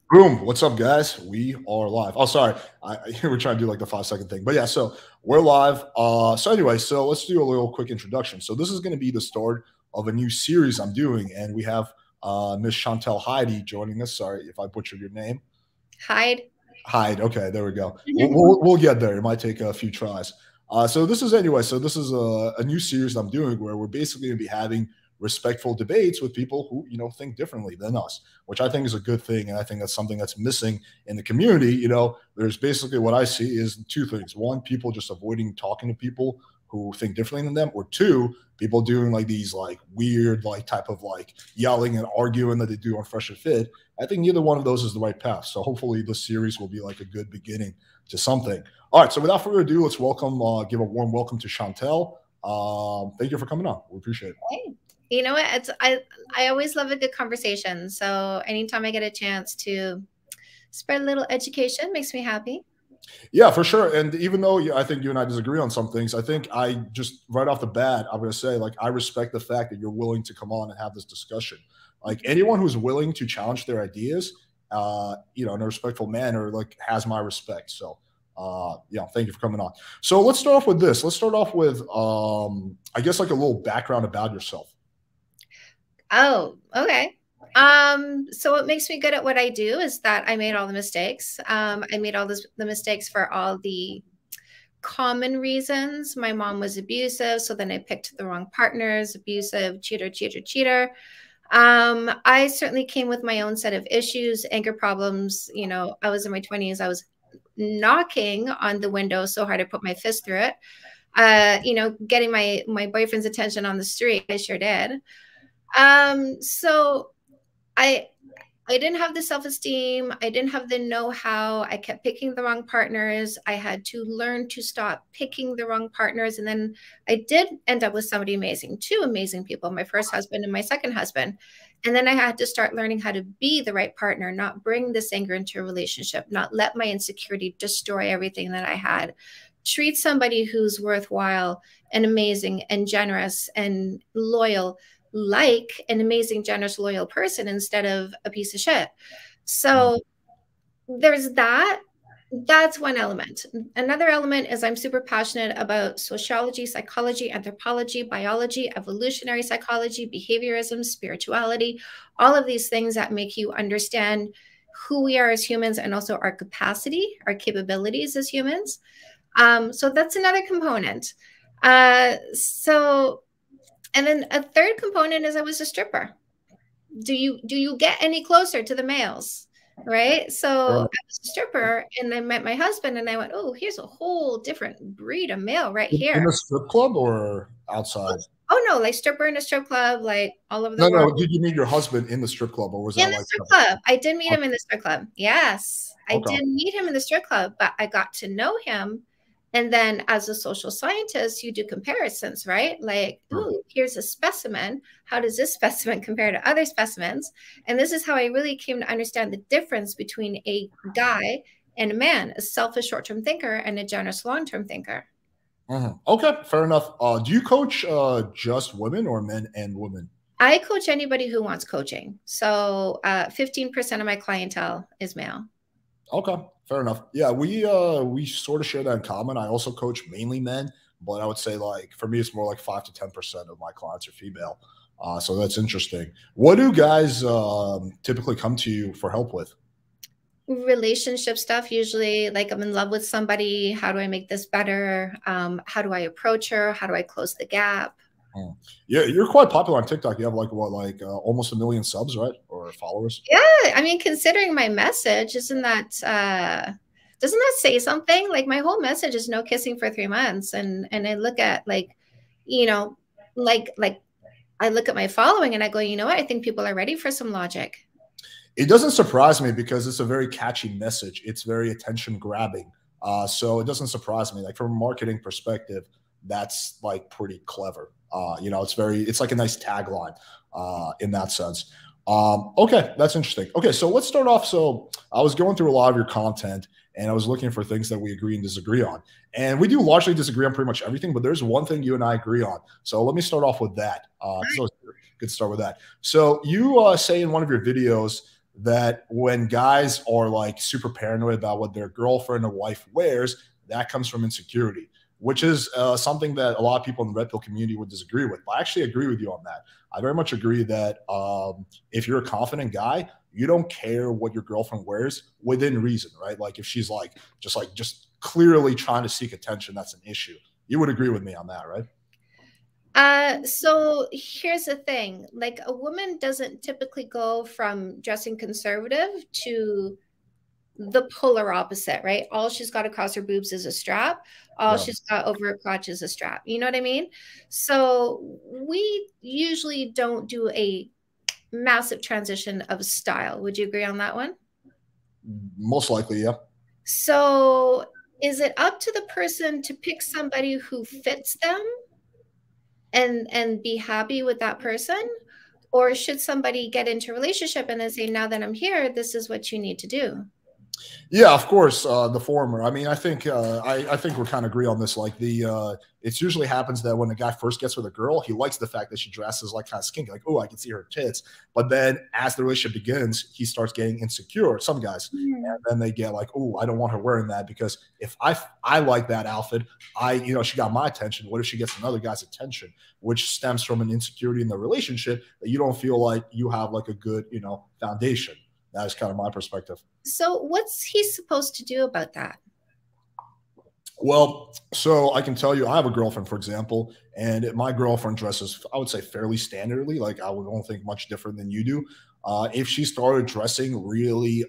Boom. What's up, guys? We are live. Oh, sorry. We're trying to do like the 5-second thing. But yeah, so we're live. So anyway, so let's do a little quick introduction. So this is going to be the start of a new series I'm doing. And we have Miss Chantel Heide joining us. Sorry if I butchered your name. Heide. Heide. Okay, there we go. We'll get there. It might take a few tries. So this is a new series I'm doing where we're basically going to be having respectful debates with people who, think differently than us, which I think is a good thing. And I think that's something that's missing in the community. There's basically what I see is two things. One, people just avoiding talking to people who think differently than them, or two, people doing like these like weird, like type of like yelling and arguing that they do on Fresh and Fit. I think neither one of those is the right path. So hopefully this series will be like a good beginning to something. All right. So without further ado, let's give a warm welcome to Chantel. Thank you for coming on. We appreciate it. Hey. You know what? I always love a good conversation. So anytime I get a chance to spread a little education makes me happy. Yeah, for sure. And even though I think you and I disagree on some things, I think I just right off the bat, I'm going to say, like, I respect the fact that you're willing to come on and have this discussion. Like anyone who's willing to challenge their ideas, in a respectful manner, like has my respect. So, thank you for coming on. So let's start off with this. Let's start off with, I guess, like a little background about yourself. Oh, okay. So what makes me good at what I do is that I made all the mistakes. I made all the mistakes for all the common reasons. My mom was abusive, so then I picked the wrong partners, abusive, cheater. I certainly came with my own set of issues, anger problems. I was in my 20s. I was knocking on the window so hard I put my fist through it. Getting my boyfriend's attention on the street. I sure did. So I didn't have the self-esteem. I didn't have the know-how. I kept picking the wrong partners. I had to learn to stop picking the wrong partners. And then I did end up with somebody amazing, two amazing people, my first husband and my second husband. And then I had to start learning how to be the right partner, not bring this anger into a relationship, not let my insecurity destroy everything that I had. Treat somebody who's worthwhile and amazing and generous and loyal like an amazing, generous, loyal person instead of a piece of shit. So there's that. That's one element. Another element is I'm super passionate about sociology, psychology, anthropology, biology, evolutionary psychology, behaviorism, spirituality, all of these things that make you understand who we are as humans and also our capacity, our capabilities as humans. So that's another component. And then a third component is I was a stripper. Do you get any closer to the males? Right. So I was a stripper and I met my husband and I went, oh, here's a whole different breed of male right here. In a strip club or outside? Oh, no, like stripper in a strip club, like all over the world. No, did you meet your husband in the strip club or was that in the strip club? I did meet him in the strip club. Yes, I did meet him in the strip club, but I got to know him. And then as a social scientist, you do comparisons, right? Like, ooh, here's a specimen. How does this specimen compare to other specimens? And this is how I really came to understand the difference between a guy and a man, a selfish short-term thinker and a generous long-term thinker. Okay, fair enough. Do you coach just women or men and women? I coach anybody who wants coaching. So 15% of my clientele is male. Okay, fair enough. Yeah, we sort of share that in common. I also coach mainly men, but I would say like for me, it's more like 5 to 10% of my clients are female. So that's interesting. What do guys typically come to you for help with? Relationship stuff, usually like I'm in love with somebody. How do I make this better? How do I approach her? How do I close the gap? Yeah, you're quite popular on TikTok. You have like what, almost 1 million subs, right? Or followers? Yeah, I mean, considering my message, doesn't that say something? Like my whole message is no kissing for 3 months, and I look at like I look at my following and I go, you know what? I think people are ready for some logic. It doesn't surprise me because it's a very catchy message. It's very attention grabbing. So it doesn't surprise me. Like from a marketing perspective, that's like pretty clever. It's like a nice tagline in that sense. Okay, that's interesting. Okay, so let's start off. So I was going through a lot of your content and I was looking for things that we agree and disagree on. And we do largely disagree on pretty much everything, but there's one thing you and I agree on. So let me start off with that. So good to start with that. So you say in one of your videos that when guys are like super paranoid about what their girlfriend or wife wears, that comes from insecurity, which is something that a lot of people in the red pill community would disagree with. But I actually agree with you on that. I very much agree that if you're a confident guy, you don't care what your girlfriend wears within reason, right? Like if she's just clearly trying to seek attention, that's an issue. You would agree with me on that, right? So here's the thing, like a woman doesn't typically go from dressing conservative to the polar opposite, right? All she's got across her boobs is a strap. All Yeah. she's got over her crotch is a strap. You know what I mean? So we usually don't do a massive transition of style. Would you agree on that one? Most likely, yeah. So is it up to the person to pick somebody who fits them and be happy with that person? Or should somebody get into a relationship and then say, now that I'm here, this is what you need to do? Yeah, of course, the former. I mean, I think we're kind of agree on this. Like it usually happens that when a guy first gets with a girl, he likes the fact that she dresses like kind of skinky, like, oh, I can see her tits. But then as the relationship begins, he starts getting insecure. Some guys, and then they get like, oh, I don't want her wearing that because if I like that outfit, she got my attention. What if she gets another guy's attention, which stems from an insecurity in the relationship that you don't feel like you have like a good foundation. That is kind of my perspective. So what's he supposed to do about that? Well, so I can tell you, I have a girlfriend, for example, and my girlfriend dresses, I would say, fairly standardly. Like I don't think much different than you do. If she started dressing really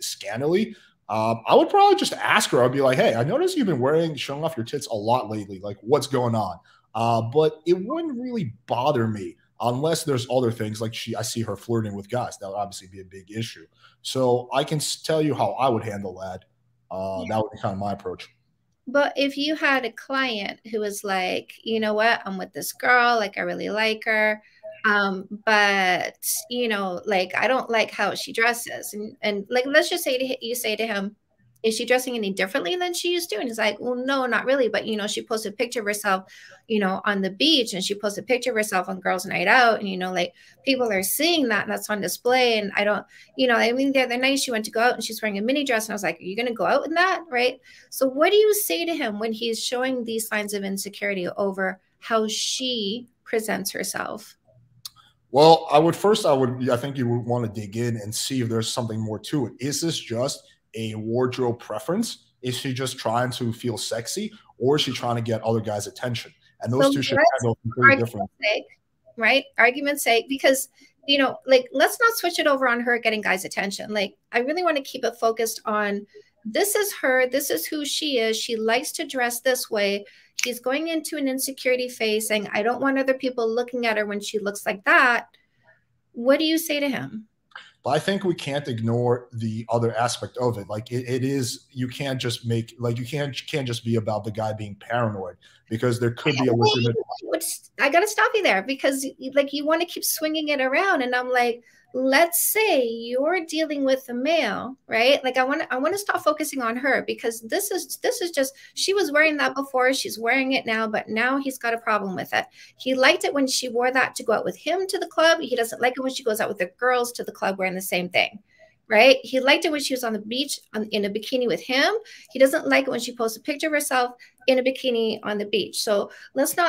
scantily, I would probably just ask her. I'd be like, "Hey, I noticed you've been showing off your tits a lot lately. Like, what's going on?" But it wouldn't really bother me unless there's other things like I see her flirting with guys. That would obviously be a big issue. So I can tell you how I would handle that. That would be kind of my approach. But if you had a client who was like, you know what, I'm with this girl, like I really like her, but like I don't like how she dresses, and like let's just say you say to him, is she dressing any differently than she used to? And he's like, well, no, not really. But, she posted a picture of herself, on the beach, and she posted a picture of herself on girls' night out. And, like people are seeing that, and that's on display. And I don't, I mean, the other night she went to go out and she's wearing a mini dress. And I was like, are you going to go out in that? Right. So what do you say to him when he's showing these signs of insecurity over how she presents herself? Well, I think you would want to dig in and see if there's something more to it. Is this just a wardrobe preference? Is she just trying to feel sexy, or is she trying to get other guys' attention? And those two should handle completely different. Right? Argument's sake, because like let's not switch it over on her getting guys' attention. Like I really want to keep it focused on this is her, this is who she is. She likes to dress this way. She's going into an insecurity phase saying, I don't want other people looking at her when she looks like that. What do you say to him? But I think we can't ignore the other aspect of it. Like it is, you can't just can't just be about the guy being paranoid, because there could be a legitimate. I got to stop you there, because like you want to keep swinging it around, and I'm like, let's say you're dealing with a male, right? Like I want to stop focusing on her, because this is just, she was wearing that before, she's wearing it now, but now he's got a problem with it. He liked it when she wore that to go out with him to the club. He doesn't like it when she goes out with the girls to the club wearing the same thing, right? He liked it when she was on the beach in a bikini with him. He doesn't like it when she posts a picture of herself in a bikini on the beach. So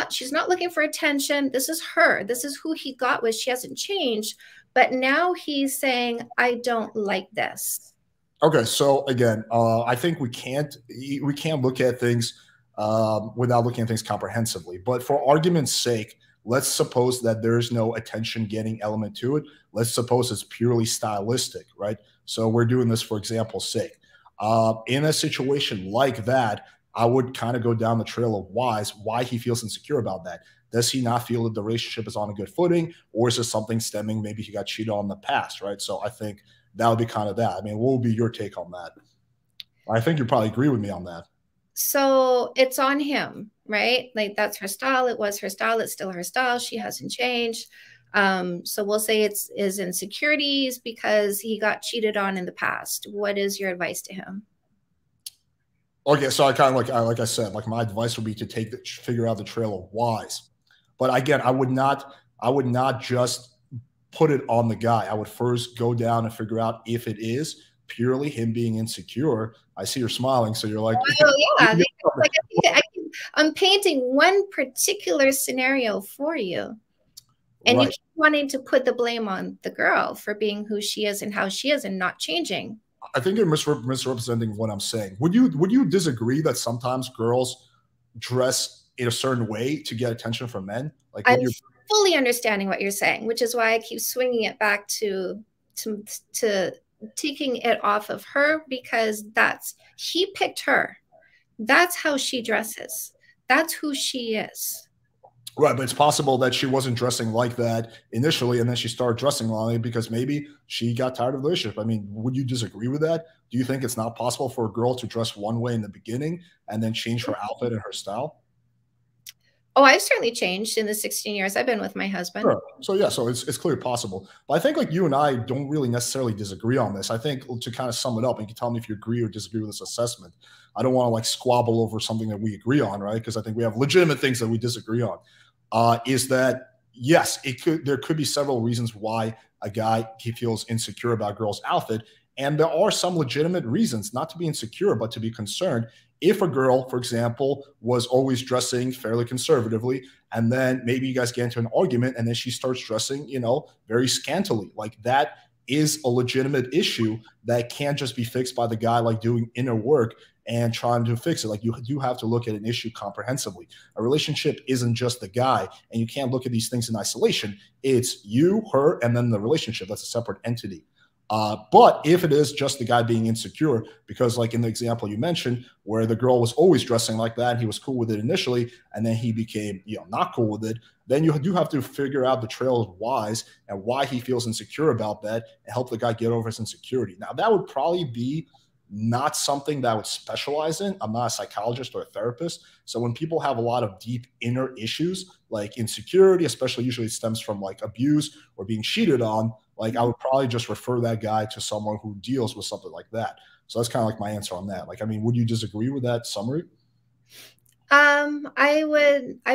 she's not looking for attention. This is her. This is who he got with. She hasn't changed. But now he's saying, I don't like this. Okay, so again, I think we can't look at things without looking at things comprehensively. But for argument's sake, let's suppose that there's no attention getting element to it. Let's suppose it's purely stylistic, right? So we're doing this for example's sake. In a situation like that, I would kind of go down the trail of why he feels insecure about that. Does he not feel that the relationship is on a good footing, or is there something stemming? Maybe he got cheated on in the past, right? So I think that would be kind of that. I mean, what would be your take on that? I think you probably agree with me on that. So it's on him, right? Like that's her style. It was her style. It's still her style. She hasn't changed. So we'll say it's his insecurities because he got cheated on in the past. What is your advice to him? Okay, so I kind of like I said, like my advice would be to figure out the trail of whys. But again, I would not just put it on the guy. I would first go down and figure out if it is purely him being insecure. I see you're smiling, so you're like, oh yeah, like I'm painting one particular scenario for you, and right. you keep wanting to put the blame on the girl for being who she is and how she is and not changing. I think you're misrepresenting what I'm saying. Would you disagree that sometimes girls dress in a certain way to get attention from men? Like, I'm would you? fully understanding what you're saying, which is why I keep swinging it back to taking it off of her, because he picked her. That's how she dresses. That's who she is. Right, but it's possible that she wasn't dressing like that initially, and then she started dressing like it because maybe she got tired of the relationship. I mean, would you disagree with that? Do you think it's not possible for a girl to dress one way in the beginning and then change her outfit and her style? Oh, I've certainly changed in the 16 years I've been with my husband. Sure. So yeah, so it's clearly possible. But I think like you and I don't really necessarily disagree on this. I think to kind of sum it up, and you can tell me if you agree or disagree with this assessment. I don't want to like squabble over something that we agree on, right? Because I think we have legitimate things that we disagree on. Is that yes, there could be several reasons why a guy he feels insecure about a girl's outfit, and there are some legitimate reasons not to be insecure, but to be concerned. If a girl, for example, was always dressing fairly conservatively, and then maybe you guys get into an argument, and then she starts dressing, very scantily, like that is a legitimate issue that can't just be fixed by the guy like doing inner work and trying to fix it. Like you do have to look at an issue comprehensively. A relationship isn't just the guy, and you can't look at these things in isolation. It's you, her, and then the relationship. That's a separate entity. But if it is just the guy being insecure, because like in the example you mentioned, where the girl was always dressing like that, and he was cool with it initially, and then he became, not cool with it, then you do have to figure out the trail of whys and why he feels insecure about that and help the guy get over his insecurity. Now, that would probably be not something that I would specialize in. I'm not a psychologist or a therapist. So when people have a lot of deep inner issues like insecurity, especially usually it stems from like abuse or being cheated on, like I would probably just refer that guy to someone who deals with something like that. So that's kind of like my answer on that. Like, I mean, would you disagree with that summary? I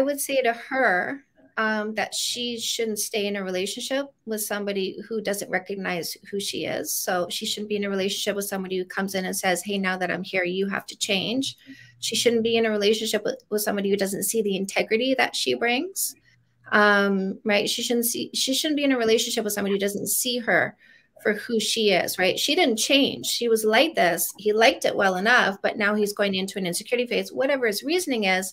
would say to her that she shouldn't stay in a relationship with somebody who doesn't recognize who she is. So she shouldn't be in a relationship with somebody who comes in and says, "Hey, now that I'm here, you have to change." She shouldn't be in a relationship with somebody who doesn't see the integrity that she brings. Right? She shouldn't be in a relationship with somebody who doesn't see her for who she is, right? She didn't change. She was like this. He liked it well enough, but now he's going into an insecurity phase, whatever his reasoning is.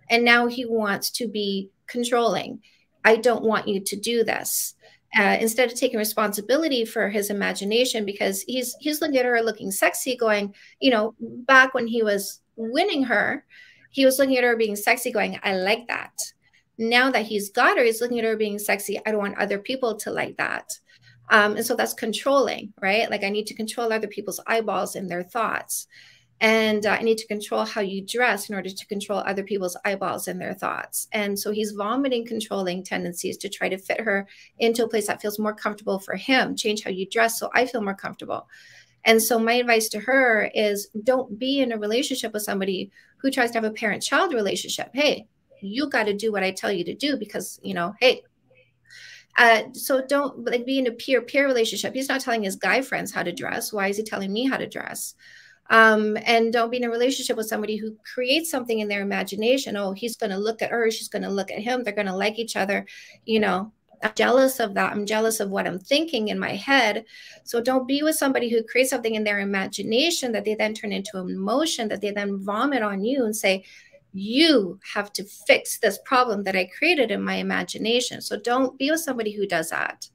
And now he wants to be controlling. I don't want you to do this. Instead of taking responsibility for his imagination, because he's looking at her looking sexy, going, back when he was winning her, he was looking at her being sexy, going, I like that. Now that he's got her, he's looking at her being sexy. I don't want other people to like that. And so that's controlling, right? Like I need to control other people's eyeballs and their thoughts. And I need to control how you dress in order to control other people's eyeballs and their thoughts. And so he's vomiting controlling tendencies to try to fit her into a place that feels more comfortable for him. Change how you dress so I feel more comfortable. And so my advice to her is don't be in a relationship with somebody who tries to have a parent-child relationship. Hey, you got to do what I tell you to do because, hey, so don't like be in a peer relationship. He's not telling his guy friends how to dress. Why is he telling me how to dress? And don't be in a relationship with somebody who creates something in their imagination. Oh, he's going to look at her. She's going to look at him. They're going to like each other. I'm jealous of that. I'm jealous of what I'm thinking in my head. So don't be with somebody who creates something in their imagination that they then turn into an emotion that they then vomit on you and say, you have to fix this problem that I created in my imagination. So don't be with somebody who does that.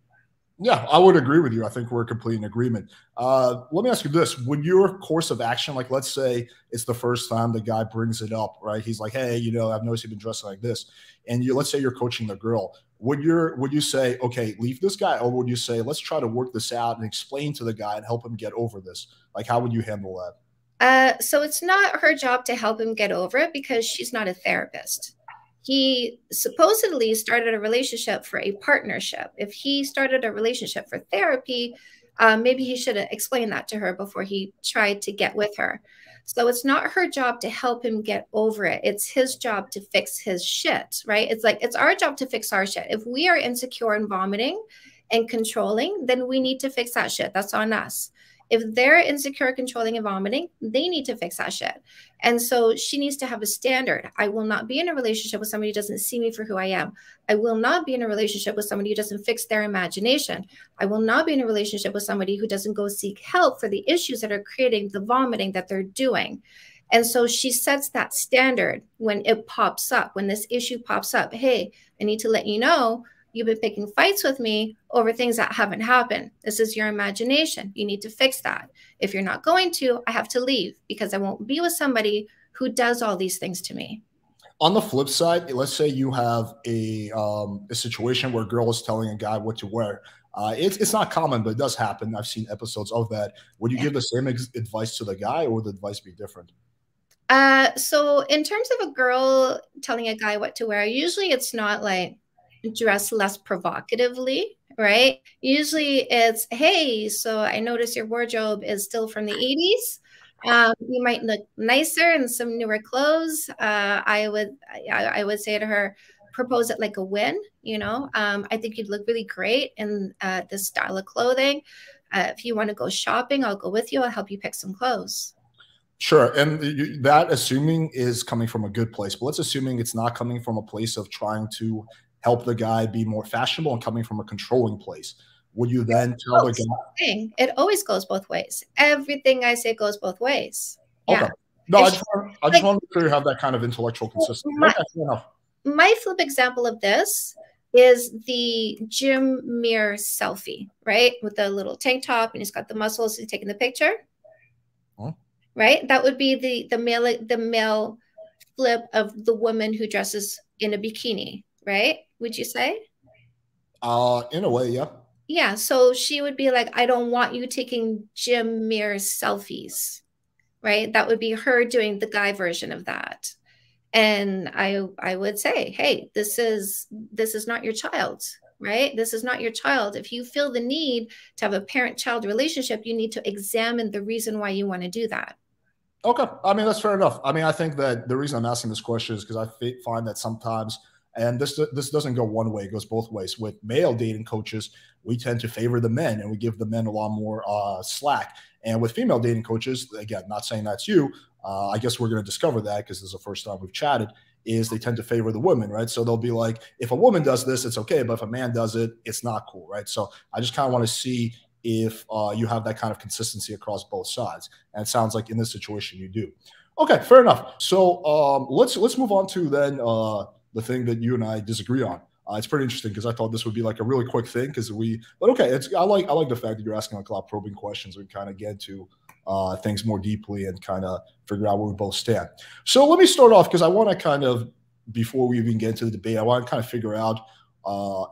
Yeah, I would agree with you. I think we're completely in agreement. Let me ask you this. Would your course of action, like let's say it's the first time the guy brings it up, right? He's like, hey, I've noticed you've been dressing like this. And let's say you're coaching the girl. Would you say, okay, leave this guy? Or would you say, let's try to work this out and explain to the guy and help him get over this? Like, how would you handle that? So it's not her job to help him get over it because she's not a therapist. He supposedly started a relationship for a partnership. If he started a relationship for therapy, maybe he should have explained that to her before he tried to get with her. So it's not her job to help him get over it. It's his job to fix his shit, right? It's our job to fix our shit. If we are insecure and vomiting, and controlling, then we need to fix that shit. That's on us. If they're insecure, controlling, and vomiting, they need to fix that shit. And so she needs to have a standard. I will not be in a relationship with somebody who doesn't see me for who I am. I will not be in a relationship with somebody who doesn't fix their imagination. I will not be in a relationship with somebody who doesn't go seek help for the issues that are creating the vomiting that they're doing. And so she sets that standard when it pops up, when this issue pops up. Hey, I need to let you know you've been picking fights with me over things that haven't happened. This is your imagination. You need to fix that. If you're not going to, I have to leave because I won't be with somebody who does all these things to me. On the flip side, let's say you have a situation where a girl is telling a guy what to wear. It's not common, but it does happen. I've seen episodes of that. Would you give the same advice to the guy, or would the advice be different? So in terms of a girl telling a guy what to wear, usually it's not like dress less provocatively, right? Usually it's, hey, so I notice your wardrobe is still from the 80s. You might look nicer in some newer clothes. I would say to her, propose it like a win. I think you'd look really great in this style of clothing. If you want to go shopping, I'll go with you. I'll help you pick some clothes. Sure. And that assuming is coming from a good place, but let's assuming it's not coming from a place of trying to help the guy be more fashionable and coming from a controlling place. Would you then tell the guy? It always goes both ways. Everything I say goes both ways. Okay. Yeah. No, I just want to make sure you have that kind of intellectual consistency. My flip example of this is the gym mirror selfie, right? With the little tank top and he's got the muscles, he's taking the picture. Huh? Right? That would be the male flip of the woman who dresses in a bikini, right? Would you say? In a way, yeah. Yeah. So she would be like, I don't want you taking gym mirror selfies, right? That would be her doing the guy version of that. And I would say, hey, this is not your child, right? This is not your child. If you feel the need to have a parent-child relationship, you need to examine the reason why you want to do that. Okay. I mean, that's fair enough. I mean, I think that the reason I'm asking this question is because I find that sometimes, and this doesn't go one way, it goes both ways. With male dating coaches, we tend to favor the men and we give the men a lot more slack. And with female dating coaches, again, not saying that's you, I guess we're going to discover that because this is the first time we've chatted, is they tend to favor the women, right? So they'll be like, if a woman does this, it's okay. But if a man does it, it's not cool, right? So I just kind of want to see if you have that kind of consistency across both sides. And it sounds like in this situation you do. Okay, fair enough. So let's move on to then the thing that you and I disagree on. It's pretty interesting because I thought this would be like a really quick thing but okay, I like the fact that you're asking like a lot of probing questions. We kind of get to things more deeply and kind of figure out where we both stand. So let me start off because I want to kind of, before we even get into the debate, I want to kind of figure out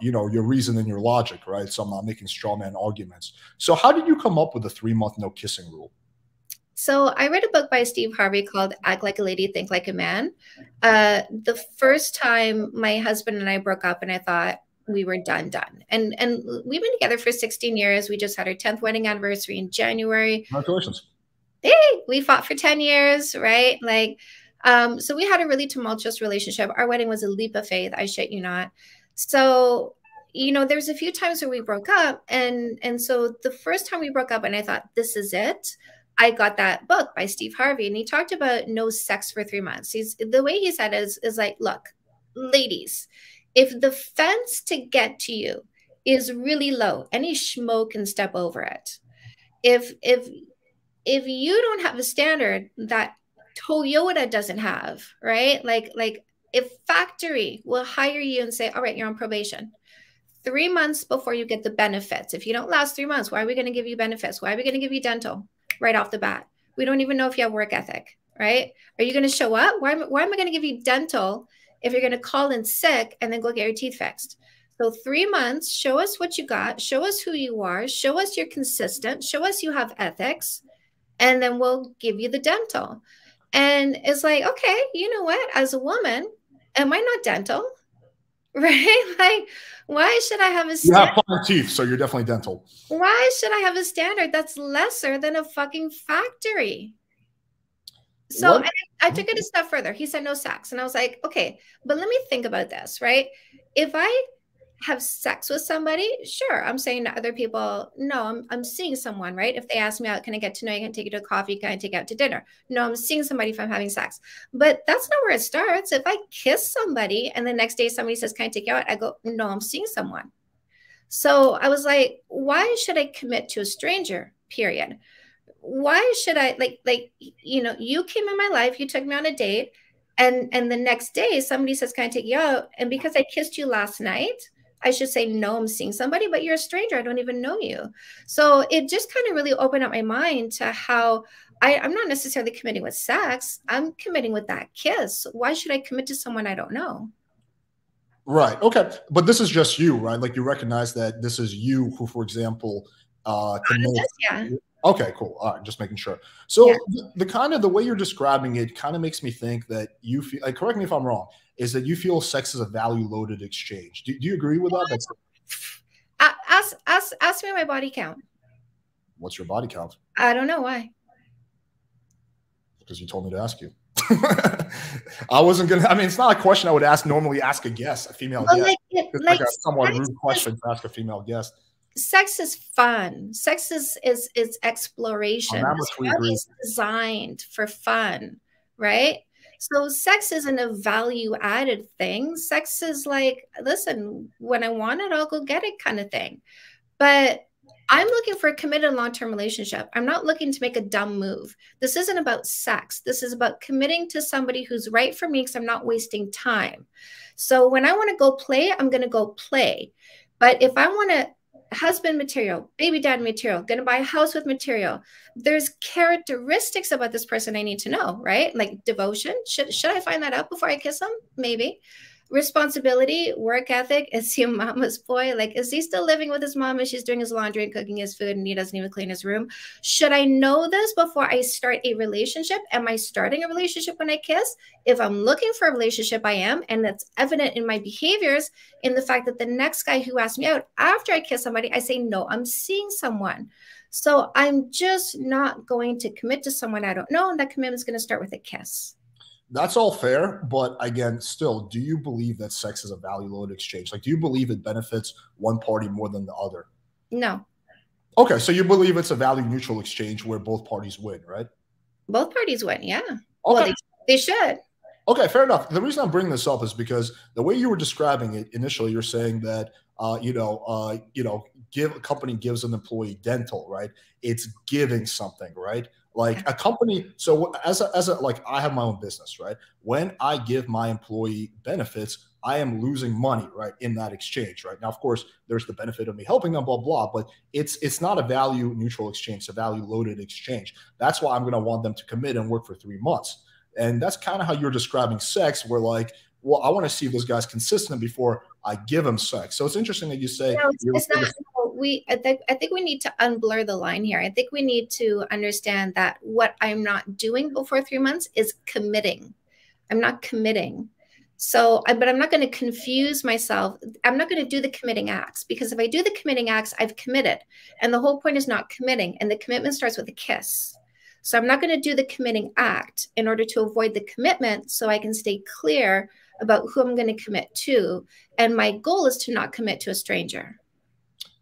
your reason and your logic, right? So I'm not making straw man arguments. So how did you come up with the 3-month no kissing rule? So I read a book by Steve Harvey called Act Like a Lady, Think Like a Man. The first time my husband and I broke up and I thought we were done. And we've been together for 16 years. We just had our 10th wedding anniversary in January. Congratulations. Hey, we fought for 10 years, right? So we had a really tumultuous relationship. Our wedding was a leap of faith. I shit you not. So, there's a few times where we broke up. And so the first time we broke up and I thought, this is it. I got that book by Steve Harvey and he talked about no sex for 3 months. The way he said is like, look, ladies, if the fence to get to you is really low, any schmo can step over it. If you don't have a standard that Toyota doesn't have, right? Like if factory will hire you and say, all right, you're on probation 3 months before you get the benefits. If you don't last 3 months, why are we going to give you benefits? Why are we going to give you dental right off the bat? We don't even know if you have work ethic, right? Are you going to show up? Why am I going to give you dental if you're going to call in sick and then go get your teeth fixed? So 3 months, show us what you got, show us who you are, show us you're consistent, show us you have ethics, and then we'll give you the dental. And it's like, okay, you know what? As a woman, am I not dental? Right? Like, why should I have a standard? You have fine teeth, so you're definitely dental. Why should I have a standard that's lesser than a fucking factory? So I took it a step further. He said no sex. And I was like, okay, but let me think about this, right? If I have sex with somebody, sure. I'm saying to other people, no, I'm seeing someone, right? If they ask me out, can I get to know you? Can I take you to coffee? Can I take you out to dinner? No, I'm seeing somebody if I'm having sex. But that's not where it starts. If I kiss somebody and the next day somebody says, can I take you out? I go, no, I'm seeing someone. So I was like, why should I commit to a stranger? Period. Why should I you know, you came in my life, you took me on a date, and the next day somebody says, can I take you out? And because I kissed you last night, I should say, no, I'm seeing somebody, but you're a stranger. I don't even know you. So it just kind of really opened up my mind to how I'm not necessarily committing with sex. I'm committing with that kiss. Why should I commit to someone I don't know? Right. Okay. But this is just you, right? Like you recognize that this is you who, for example, committed. Yeah. Okay, cool. All right, just making sure. Yeah. So the kind of the way you're describing it kind of makes me think that you feel, like, correct me if I'm wrong, is that you feel sex is a value loaded exchange. Do you agree with that? That's Ask me my body count. What's your body count? I don't know why. Because you told me to ask you. I wasn't gonna. I mean, it's not a question I would normally ask a guest, a female guest. It's like a somewhat rude question to ask a female guest. Sex is fun. Sex is exploration. It's designed for fun, right? So sex isn't a value added thing. Sex is like, listen, when I want it, I'll go get it kind of thing. But I'm looking for a committed long-term relationship. I'm not looking to make a dumb move. This isn't about sex. This is about committing to somebody who's right for me because I'm not wasting time. So when I want to go play, I'm going to go play. But if I want to husband material, baby dad material, going to buy a house with material, there's characteristics about this person I need to know, right? Like devotion. Should I find that out before I kiss them? Maybe. Responsibility, work ethic. Is he a mama's boy? Like, is he still living with his mom and she's doing his laundry and cooking his food and he doesn't even clean his room? Should I know this before I start a relationship? Am I starting a relationship when I kiss? If I'm looking for a relationship, I am. And that's evident in my behaviors, in the fact that the next guy who asks me out after I kiss somebody, I say, no, I'm seeing someone. So I'm just not going to commit to someone I don't know. And that commitment is going to start with a kiss. That's all fair, but again, still, do you believe that sex is a value load exchange? Like, do you believe it benefits one party more than the other? No. Okay, so you believe it's a value neutral exchange where both parties win, right? Both parties win, yeah. Okay. Well, they should. Okay, fair enough. The reason I'm bringing this up is because the way you were describing it initially, you're saying that give a company gives an employee dental, right? It's giving something, right? Like a company. So as a like, I have my own business, right? When I give my employee benefits, I am losing money, right, in that exchange, right? Now, of course, there's the benefit of me helping them, blah blah, but it's not a value neutral exchange; it's a value loaded exchange. That's why I'm going to want them to commit and work for 3 months, and that's kind of how you're describing sex. Where like, well, I want to see if this guy's consistent before I give him sex. So it's interesting that you say it's not. I think we need to unblur the line here. I think we need to understand that what I'm not doing before 3 months is committing. I'm not committing. So, but I'm not going to confuse myself. I'm not going to do the committing acts, because if I do the committing acts, I've committed. And the whole point is not committing. And the commitment starts with a kiss. So I'm not going to do the committing act in order to avoid the commitment, so I can stay clear about who I'm going to commit to. And my goal is to not commit to a stranger.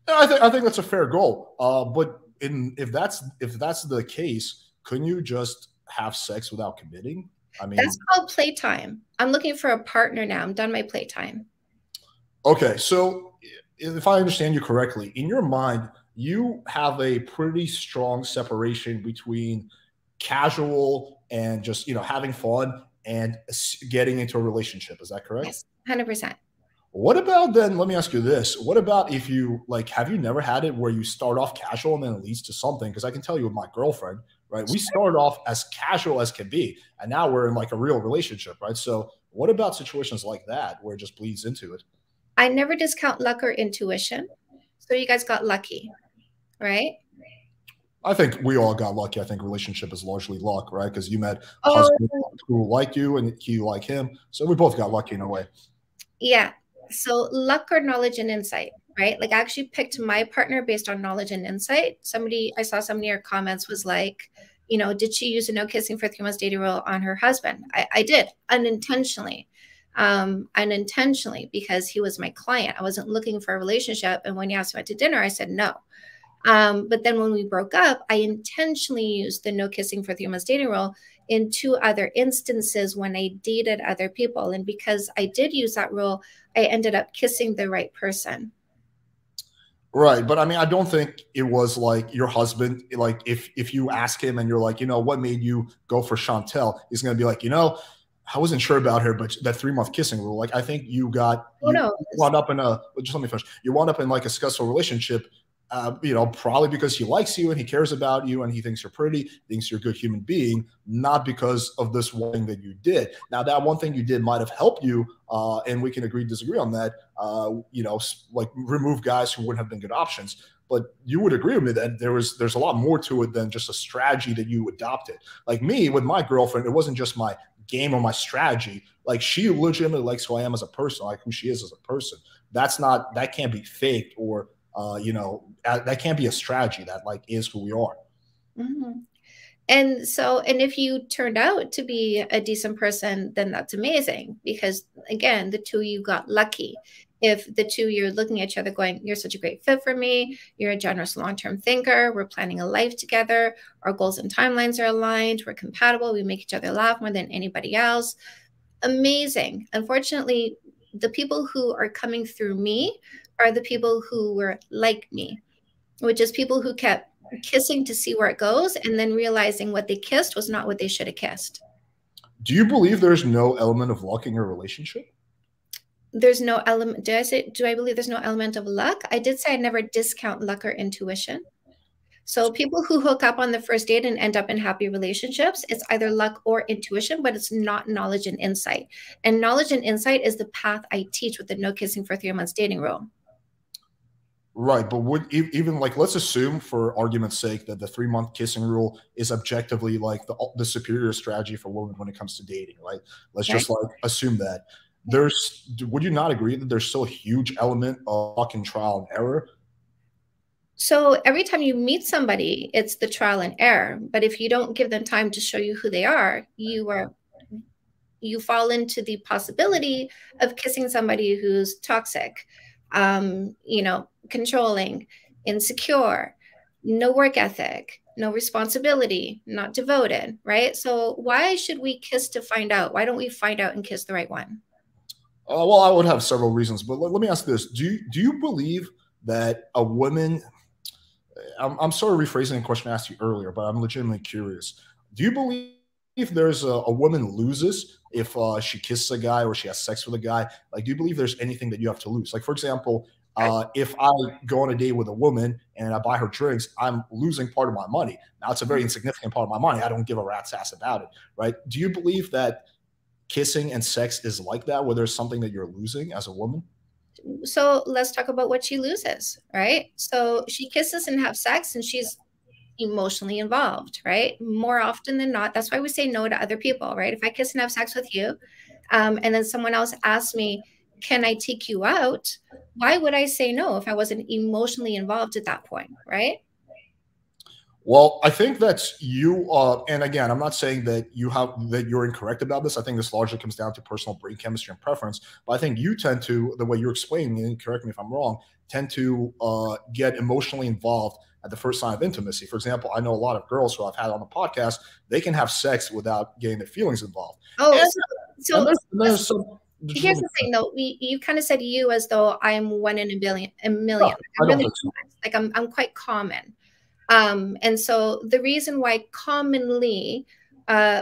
I think that's a fair goal. But if that's the case, couldn't you just have sex without committing? I mean, that's called playtime. I'm looking for a partner now. I'm done my playtime. Okay, so if I understand you correctly, in your mind, you have a pretty strong separation between casual and just having fun and getting into a relationship. Is that correct? Yes, 100%. What about then? Let me ask you this. What about if you have you never had it where you start off casual and then it leads to something? Because I can tell you with my girlfriend, right? We started off as casual as can be, and now we're in like a real relationship, right? So what about situations like that where it just bleeds into it? I never discount luck or intuition. So you guys got lucky, right? I think we all got lucky. I think relationship is largely luck, right? Because you met a husband who liked you and he liked him. So we both got lucky in a way. Yeah. So luck or knowledge and insight, right? Like I actually picked my partner based on knowledge and insight. I saw somebody in your comments was like, did she use a no kissing for 3 months dating rule on her husband? I did, unintentionally. unintentionally, because he was my client. I wasn't looking for a relationship. And when he asked me out to dinner, I said no. But then when we broke up, I intentionally used the no kissing for 3 months dating rule in 2 other instances when I dated other people. And because I did use that rule, I ended up kissing the right person. Right, but I mean, I don't think it was like your husband. Like, if you ask him and you're like, what made you go for Chantel? He's gonna be like, I wasn't sure about her, but that 3 month kissing rule. Like, I think you wound up in just let me finish. You wound up in like a successful relationship. Probably because he likes you and he cares about you and he thinks you're pretty, thinks you're a good human being, not because of this one thing that you did. Now, that one thing you did might have helped you, and we can disagree on that. Like remove guys who wouldn't have been good options. But you would agree with me that there's a lot more to it than just a strategy that you adopted. Like me with my girlfriend, it wasn't just my game or my strategy. Like, she legitimately likes who I am as a person, like who she is as a person. That can't be faked, or that can't be a strategy. That like is who we are. Mm-hmm. And if you turned out to be a decent person, then that's amazing, because again, the two of you got lucky. If the two, you're looking at each other going, you're such a great fit for me, you're a generous long-term thinker, we're planning a life together, our goals and timelines are aligned, we're compatible, we make each other laugh more than anybody else. Amazing. Unfortunately, the people who are coming through me are the people who were like me, which is people who kept kissing to see where it goes and then realizing what they kissed was not what they should have kissed. Do you believe there's no element of luck in your relationship? There's no element. Do I believe there's no element of luck? I did say I never discount luck or intuition. So people who hook up on the first date and end up in happy relationships, it's either luck or intuition, but it's not knowledge and insight. And knowledge and insight is the path I teach with the no kissing for 3 months dating rule. Right, but would even like, let's assume for argument's sake that the 3 month kissing rule is objectively like the superior strategy for women when it comes to dating, right? Let's just like assume that. Would you not agree that there's still a huge element of luck and trial and error? So every time you meet somebody, it's the trial and error. But if you don't give them time to show you who they are, you fall into the possibility of kissing somebody who's toxic, controlling, insecure, no work ethic, no responsibility, not devoted, right? So why should we kiss to find out? Why don't we find out and kiss the right one? Well, I would have several reasons, but let me ask this: Do you believe that a woman? I'm sort of rephrasing the question I asked you earlier, but I'm legitimately curious. Do you believe if there's a woman loses if she kisses a guy or she has sex with a guy? Like, do you believe there's anything that you have to lose? Like, for example, if I go on a date with a woman and I buy her drinks, I'm losing part of my money. Now, it's a very insignificant part of my money. I don't give a rat's ass about it, right? Do you believe that kissing and sex is like that, where there's something that you're losing as a woman? So let's talk about what she loses, right? So she kisses and have sex and she's emotionally involved, right? More often than not. That's why we say no to other people, right? If I kiss and have sex with you, and then someone else asks me, can I take you out? Why would I say no if I wasn't emotionally involved at that point, right? Well, I think that's you. And again, I'm not saying that you're incorrect about this. I think this largely comes down to personal brain chemistry and preference. But I think you tend to, the way you're explaining, and correct me if I'm wrong, tend to get emotionally involved at the first sign of intimacy. For example, I know a lot of girls who I've had on the podcast, they can have sex without getting their feelings involved. Oh, here's the thing, though. You kind of said you as though I'm one in a million. No, I'm really like I'm quite common. And so the reason why commonly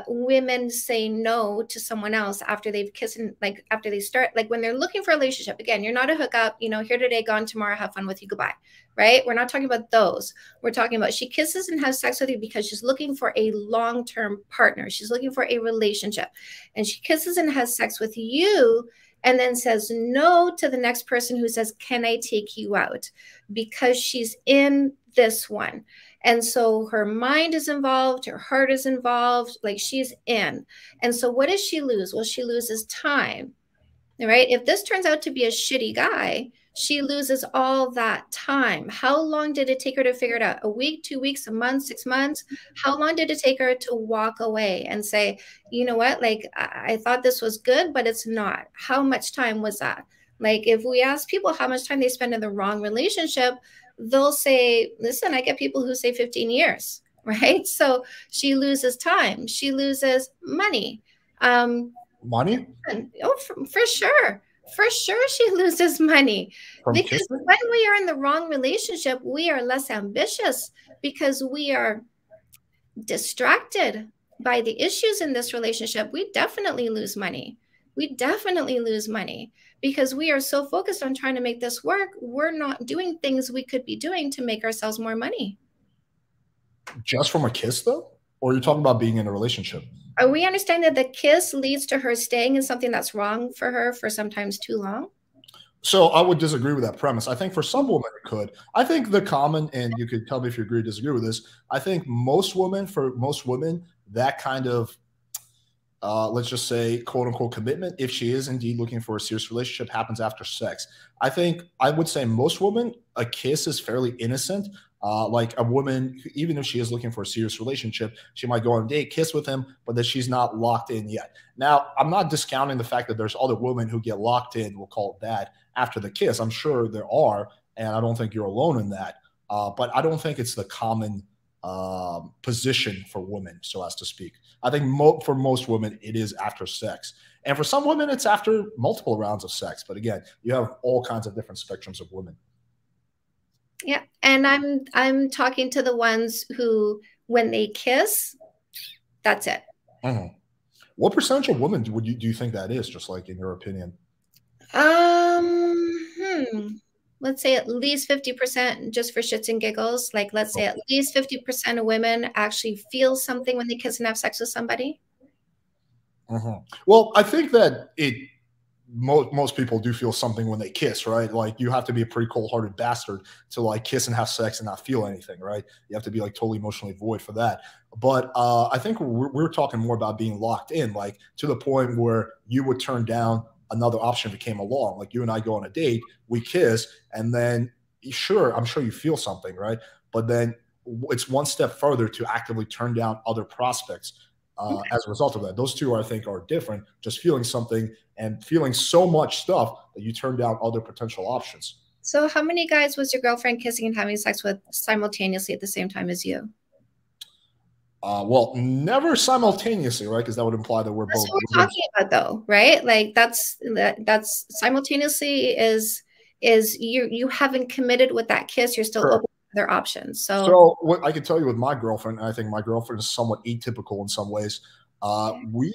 women say no to someone else after they've kissed, and like after they start, like when they're looking for a relationship, again, you're not a hookup, here today, gone tomorrow, have fun with you, goodbye, right? We're not talking about those. We're talking about she kisses and has sex with you because she's looking for a long-term partner. She's looking for a relationship, and she kisses and has sex with you and then says no to the next person who says, can I take you out? Because she's in this one. And so her mind is involved, her heart is involved, like she's in. And so what does she lose? Well, she loses time, right? If this turns out to be a shitty guy, She loses all that time. How long did it take her to figure it out? A week, 2 weeks, a month, 6 months? How long did it take her to walk away and say, you know what, like I thought this was good, but it's not? How much time was that? Like if we ask people how much time they spend in the wrong relationship, they'll say, listen, I get people who say 15 years, right? So she loses time. She loses money. Money Oh, for sure. For sure, she loses money from because kissing? when we are in the wrong relationship, we are less ambitious because we are distracted by the issues in this relationship. We definitely lose money. We definitely lose money because we are so focused on trying to make this work. We're not doing things we could be doing to make ourselves more money. Just from a kiss, though? Or are you talking about being in a relationship? Are we understanding that the kiss leads to her staying in something that's wrong for her for sometimes too long? So I would disagree with that premise. I think for some women it could. I think the common, and you could tell me if you agree or disagree with this. I think for most women, that kind of let's just say, quote unquote, commitment, if she is indeed looking for a serious relationship, happens after sex. I think I would say most women, a kiss is fairly innocent. Like a woman, even if she is looking for a serious relationship, she might go on a date, kiss with him, but that she's not locked in yet. Now, I'm not discounting the fact that there's other women who get locked in, we'll call it that, after the kiss. I'm sure there are, and I don't think you're alone in that. But I don't think it's the common position for women, so as to speak. I think for most women, it is after sex. And for some women, it's after multiple rounds of sex. But again, you have all kinds of different spectrums of women. Yeah. And I'm talking to the ones who, when they kiss, that's it. Mm-hmm. What percentage of women do you think that is, just like in your opinion? Let's say at least 50% just for shits and giggles. Like, let's say at least 50% of women actually feel something when they kiss and have sex with somebody. Mm-hmm. Well, I think that most people do feel something when they kiss, right? Like you have to be a pretty cold-hearted bastard to like kiss and have sex and not feel anything, right? You have to be like totally emotionally void for that. But I think we're talking more about being locked in, like to the point where you would turn down another option if it came along. Like you and I go on a date, we kiss, and then sure, I'm sure you feel something, right? But then it's one step further to actively turn down other prospects as a result of that. Those two, I think, are different. Just feeling something and feeling so much stuff that you turn down other potential options. So, how many guys was your girlfriend kissing and having sex with simultaneously at the same time as you? Well, never simultaneously, right? Because that would imply that we're That's both. what we're talking about, though, right? Like that's simultaneously is you haven't committed with that kiss. You're still Sure. open to other options. So what I can tell you with my girlfriend, and I think my girlfriend is somewhat atypical in some ways.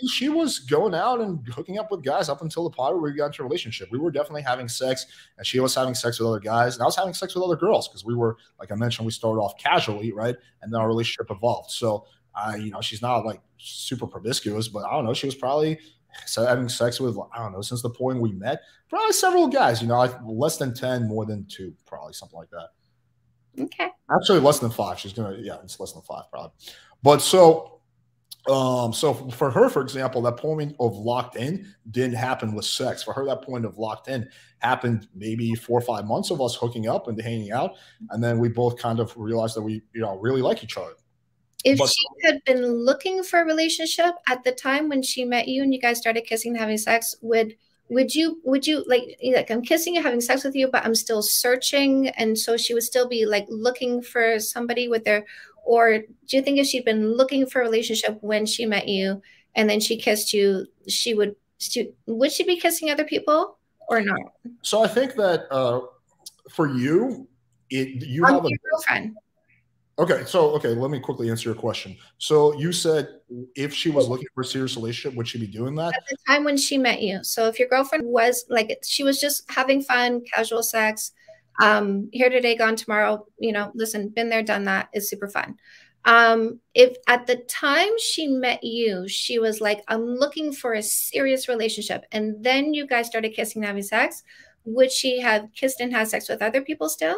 She was going out and hooking up with guys up until the point where we got into a relationship. We were definitely having sex, and she was having sex with other guys, and I was having sex with other girls because we were, like I mentioned, we started off casually, right, and then our relationship evolved. So, she's not like super promiscuous, but I don't know, she was probably having sex with, I don't know, since the point we met, probably several guys. Less than 10, more than 2, probably something like that. Okay. Actually, less than 5. It's less than 5 probably. But so for her, for example, that point of locked in didn't happen with sex. For her, that point of locked in happened maybe 4 or 5 months of us hooking up and hanging out, and then we both kind of realized that we, really like each other. If she had been looking for a relationship at the time when she met you and you guys started kissing and having sex, would you like I'm kissing you, having sex with you, but I'm still searching, and so she would still be like looking for somebody with their, or do you think if she'd been looking for a relationship when she met you and then she kissed you, would she be kissing other people or not? So I think that for you, you I'm have a your girlfriend. Okay, let me quickly answer your question. So you said if she was looking for a serious relationship, would she be doing that? At the time when she met you. So if your girlfriend was like, she was just having fun, casual sex, here today, gone tomorrow, listen, been there, done that, is super fun. If at the time she met you, she was like, I'm looking for a serious relationship, and then you guys started kissing and having sex, would she have kissed and had sex with other people still?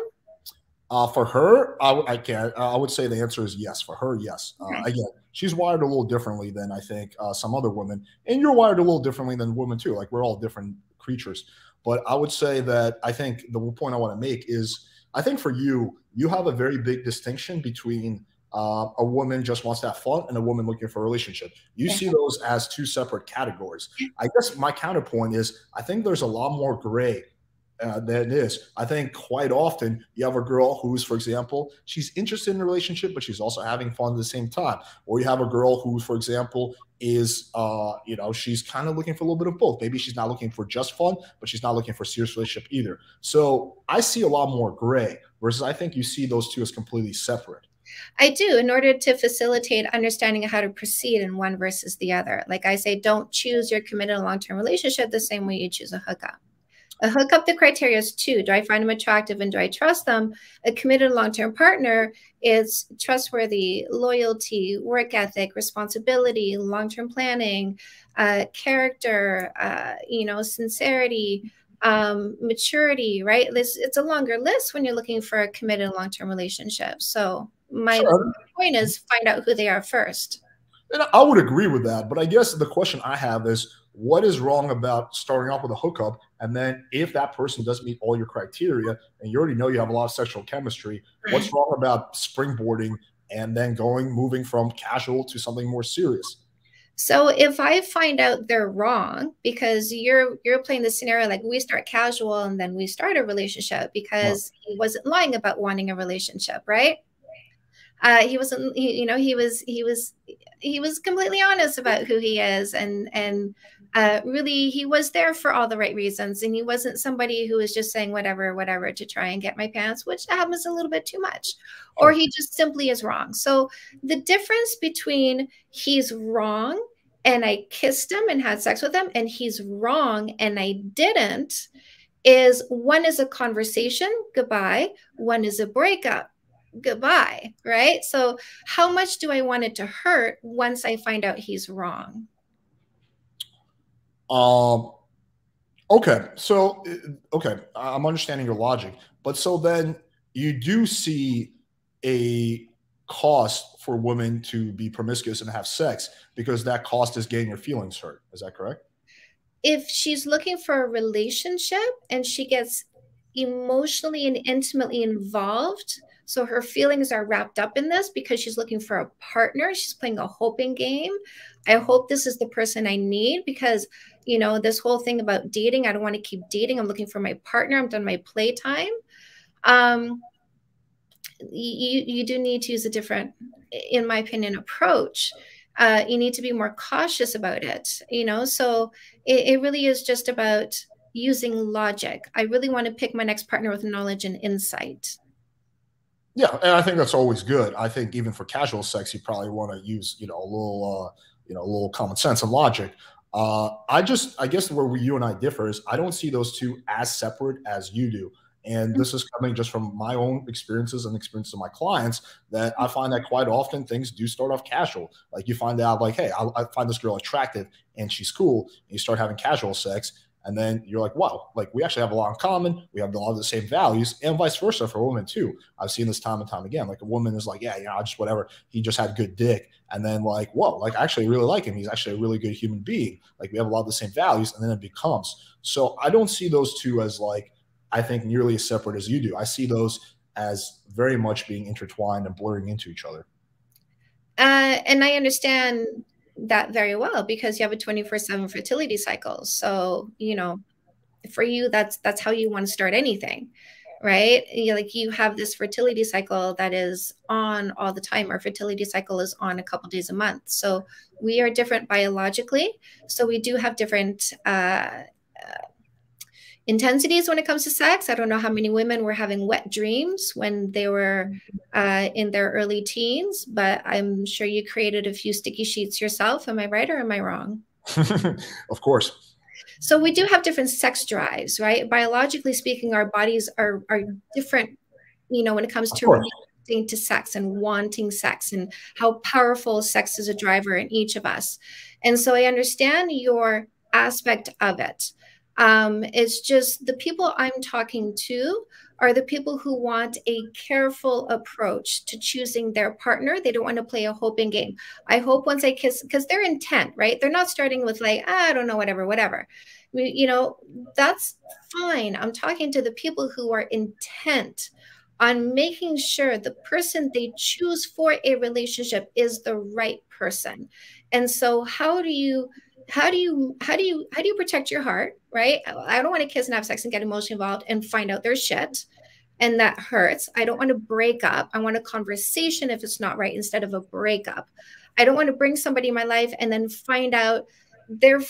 For her, I can't. I would say the answer is yes. For her, yes. Okay. Again, she's wired a little differently than I think some other women, and you're wired a little differently than women too. Like we're all different creatures. But I would say that I think the point I want to make is I think for you, you have a very big distinction between a woman just wants to have fun and a woman looking for a relationship. You Yeah. see those as two separate categories. I guess my counterpoint is I think there's a lot more gray than it is. I think quite often you have a girl who's, for example, she's interested in a relationship, but she's also having fun at the same time. Or you have a girl who, for example, is, she's kind of looking for a little bit of both. Maybe she's not looking for just fun, but she's not looking for a serious relationship either. So I see a lot more gray versus I think you see those two as completely separate. I do, in order to facilitate understanding how to proceed in one versus the other. Like I say, don't choose your committed long-term relationship the same way you choose a hookup. A hookup, the criteria is two. Do I find them attractive and do I trust them? A committed long-term partner is trustworthy, loyalty, work ethic, responsibility, long-term planning, character, sincerity, maturity, right? It's a longer list when you're looking for a committed long-term relationship. So my Sure. point is find out who they are first. And I would agree with that. But I guess the question I have is what is wrong about starting off with a hookup? And then if that person doesn't meet all your criteria and you already know you have a lot of sexual chemistry, what's wrong about springboarding and then moving from casual to something more serious? So if I find out they're wrong, because you're playing the scenario like we start casual and then we start a relationship because he wasn't lying about wanting a relationship, right? He wasn't, he was completely honest about who he is, and really he was there for all the right reasons, and he wasn't somebody who was just saying whatever to try and get my pants, which happens a little bit too much, or he just simply is wrong. So the difference between he's wrong and I kissed him and had sex with him, and he's wrong and I didn't, is one is a conversation, goodbye, one is a breakup, goodbye, right? So how much do I want it to hurt once I find out he's wrong? Okay. So, okay, I'm understanding your logic. But so then you do see a cost for women to be promiscuous and have sex because that cost is getting your feelings hurt. Is that correct? If she's looking for a relationship and she gets emotionally and intimately involved, so her feelings are wrapped up in this because she's looking for a partner, she's playing a hoping game. I hope this is the person I need because, this whole thing about dating, I don't want to keep dating. I'm looking for my partner. I'm done my playtime. You do need to use a different, in my opinion, approach. You need to be more cautious about it, so it really is just about using logic. I really want to pick my next partner with knowledge and insight. Yeah, and I think that's always good. I think even for casual sex, you probably want to use, a little common sense and logic. I guess where you and I differ is I don't see those two as separate as you do. And this is coming just from my own experiences and experiences of my clients that I find that quite often things do start off casual. Like you find out like, hey, I find this girl attractive and she's cool. And you start having casual sex. And then you're like, wow, like we actually have a lot in common. We have a lot of the same values and vice versa for women too. I've seen this time and time again. Like a woman is like, yeah, I just whatever. He just had good dick. And then like, whoa, like I actually really like him. He's actually a really good human being. Like we have a lot of the same values. And then it becomes. So I don't see those two as like, I think nearly as separate as you do. I see those as very much being intertwined and blurring into each other. And I understand that very well because you have a 24/7 fertility cycle. So, for you, that's how you want to start anything, right? You have this fertility cycle that is on all the time. Our fertility cycle is on a couple days a month. So we are different biologically. So we do have different intensities when it comes to sex. I don't know how many women were having wet dreams when they were in their early teens, but I'm sure you created a few sticky sheets yourself. Am I right or am I wrong? Of course. So we do have different sex drives, right? Biologically speaking, our bodies are different, when it comes to relating to sex and wanting sex and how powerful sex is a driver in each of us. And so I understand your aspect of it. It's just the people I'm talking to are the people who want a careful approach to choosing their partner. They don't want to play a hoping game. I hope once I kiss, because they're intent, right? They're not starting with like, I don't know, whatever, whatever. You know, that's fine. I'm talking to the people who are intent on making sure the person they choose for a relationship is the right person. And so how do you protect your heart, right? I don't want to kiss and have sex and get emotionally involved and find out there's shit, and that hurts. I don't want to break up. I want a conversation if it's not right instead of a breakup. I don't want to bring somebody in my life and then find out they're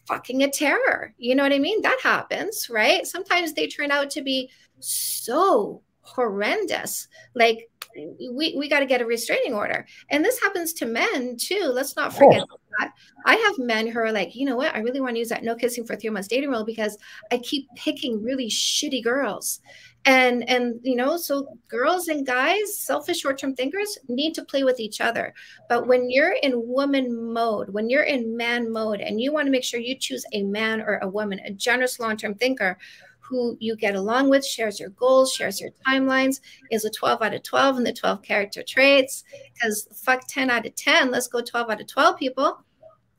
fucking a terror. You know what I mean? That happens, right? Sometimes they turn out to be so horrendous. Like we got to get a restraining order. And this happens to men too. Let's not forget that. I have men who are like, you know what? I really want to use that no kissing for 3 months dating rule because I keep picking really shitty girls. And you know, so girls and guys, selfish short-term thinkers, need to play with each other. But when you're in woman mode, when you're in man mode, and you want to make sure you choose a man or a woman, a generous long-term thinker who you get along with, shares your goals, shares your timelines, is a 12 out of 12 in the 12 character traits, because fuck 10 out of 10, let's go 12 out of 12 people,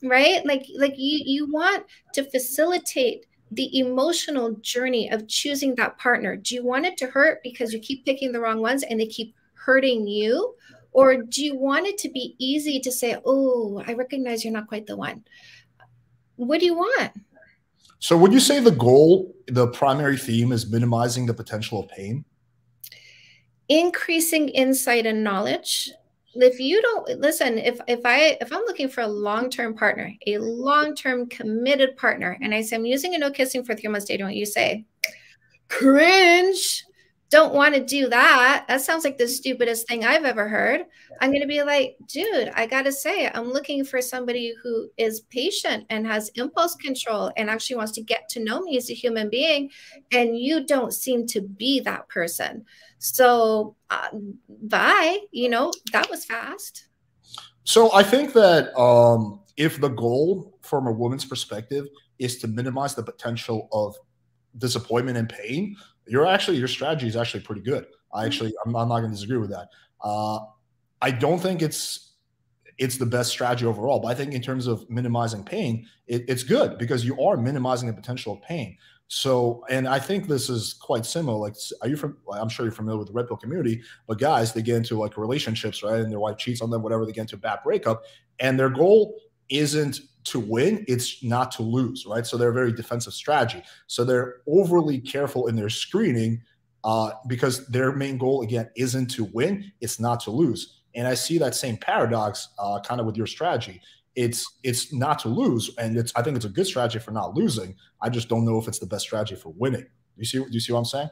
right? Like you want to facilitate the emotional journey of choosing that partner. Do you want it to hurt because you keep picking the wrong ones and they keep hurting you? Or do you want it to be easy to say, oh, I recognize you're not quite the one? What do you want? So would you say the goal, the primary theme, is minimizing the potential of pain? Increasing insight and knowledge. If you don't listen, if I'm looking for a long-term partner, a long-term committed partner, and I say I'm using a no kissing for 3 months dating, what you say, cringe, don't want to do that. That sounds like the stupidest thing I've ever heard. I'm going to be like, dude, I got to say, I'm looking for somebody who is patient and has impulse control and actually wants to get to know me as a human being. And you don't seem to be that person. So bye, you know, that was fast. So I think that if the goal from a woman's perspective is to minimize the potential of disappointment and pain, your strategy is actually pretty good. I'm not going to disagree with that. I don't think it's the best strategy overall, but I think in terms of minimizing pain, it's good because you are minimizing the potential of pain. So, and I think this is quite similar. Like, I'm sure you're familiar with the red pill community, but guys, they get into like relationships, right? And their wife cheats on them, whatever, they get into a bad breakup. And their goal isn't to win, it's not to lose, right? So they're a very defensive strategy. So they're overly careful in their screening because their main goal, again, isn't to win, it's not to lose. And I see that same paradox kind of with your strategy. It's not to lose, and I think it's a good strategy for not losing. I just don't know if it's the best strategy for winning. Do you see what I'm saying?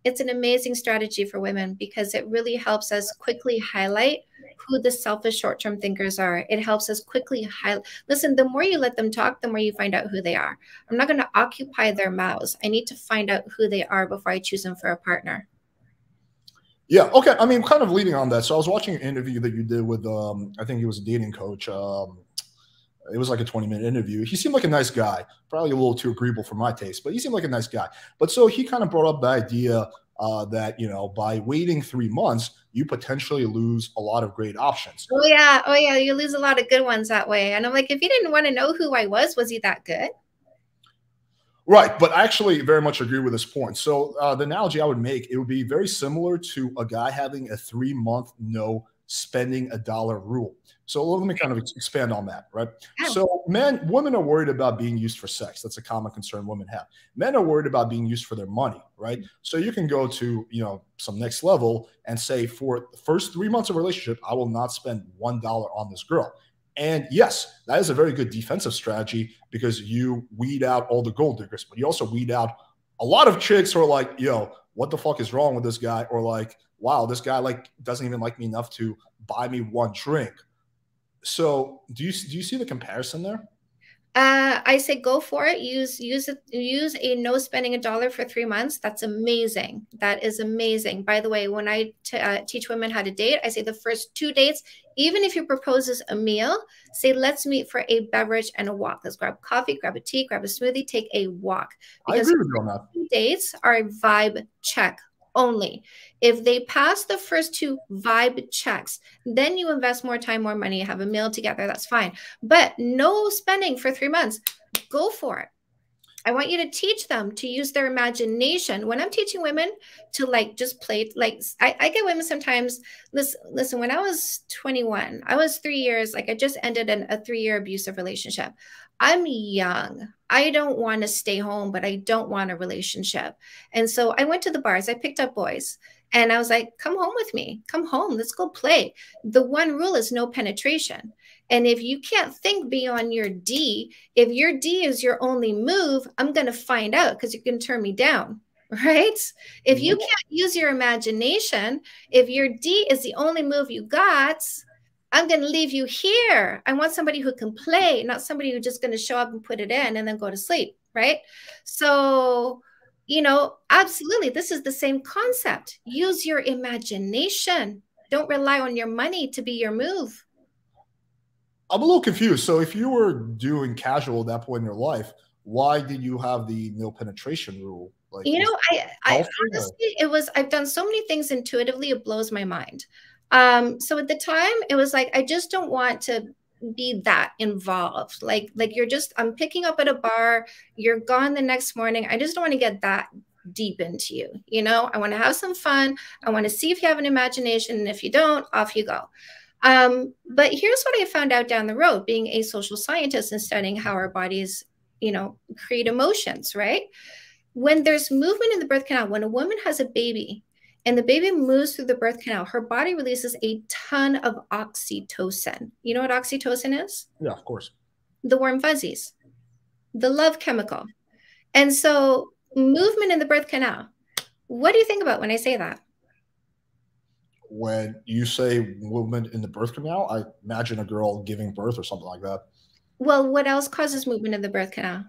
It's an amazing strategy for women because it really helps us quickly highlight who the selfish short-term thinkers are. It helps us quickly highlight. Listen, the more you let them talk, the more you find out who they are. I'm not going to occupy their mouths. I need to find out who they are before I choose them for a partner. Yeah. Okay. I mean, kind of leading on that. So I was watching an interview that you did with, I think he was a dating coach. It was like a 20-minute interview. He seemed like a nice guy, probably a little too agreeable for my taste, but he seemed like a nice guy. But so he kind of brought up the idea that, you know, by waiting 3 months, you potentially lose a lot of great options. Oh yeah. Oh yeah. You lose a lot of good ones that way. And I'm like, if you didn't want to know who I was he that good? Right, but I actually very much agree with this point. So the analogy I would make, it would be very similar to a guy having a 3-month no spending a dollar rule. So let me kind of expand on that, right? Oh. So women are worried about being used for sex. That's a common concern women have. Men are worried about being used for their money, right? So you can go to, you know, some next level and say, for the first 3 months of a relationship, I will not spend $1 on this girl. And yes, that is a very good defensive strategy because you weed out all the gold diggers, but you also weed out a lot of chicks who are like, yo, what the fuck is wrong with this guy? Or like, wow, this guy like doesn't even like me enough to buy me one drink. So do you see the comparison there? I say go for it. Use a no spending a dollar for 3 months. That's amazing. That is amazing. By the way, when I teach women how to date, I say the first 2 dates, even if you proposes a meal, say let's meet for a beverage and a walk. Let's grab coffee, grab a tea, grab a smoothie, take a walk. I Because agree with you on that. dates are a vibe check only. If they pass the first two vibe checks, then you invest more time, more money, have a meal together. That's fine. But no spending for 3 months. Go for it. I want you to teach them to use their imagination. When I'm teaching women to like just play, like I get women sometimes. Listen, when I was 21, I was 3 years, like I just ended a 3-year abusive relationship. I'm young. I don't want to stay home, but I don't want a relationship. And so I went to the bars, I picked up boys. And I was like, come home with me. Come home. Let's go play. The one rule is no penetration. And if you can't think beyond your D, if your D is your only move, I'm going to find out because you can turn me down, right? If you can't use your imagination, if your D is the only move you got, I'm going to leave you here. I want somebody who can play, not somebody who's just going to show up and put it in and then go to sleep, right? So, absolutely, this is the same concept. Use your imagination. Don't rely on your money to be your move. I'm a little confused. So if you were doing casual at that point in your life, why did you have the no penetration rule? Like, was I healthy or? honestly, I've done so many things intuitively, it blows my mind. So at the time, it was like, I just don't want to be that involved. Like I'm picking up at a bar, you're gone the next morning. I just don't want to get that deep into you. I want to have some fun. I want to see if you have an imagination. And if you don't, off you go. But here's what I found out down the road, being a social scientist and studying how our bodies, create emotions, right? When there's movement in the birth canal, when a woman has a baby and the baby moves through the birth canal, her body releases a ton of oxytocin. You know what oxytocin is? Yeah, of course. The warm fuzzies, the love chemical. And so, movement in the birth canal. What do you think about when I say that? When you say movement in the birth canal, I imagine a girl giving birth or something like that. Well, what else causes movement in the birth canal?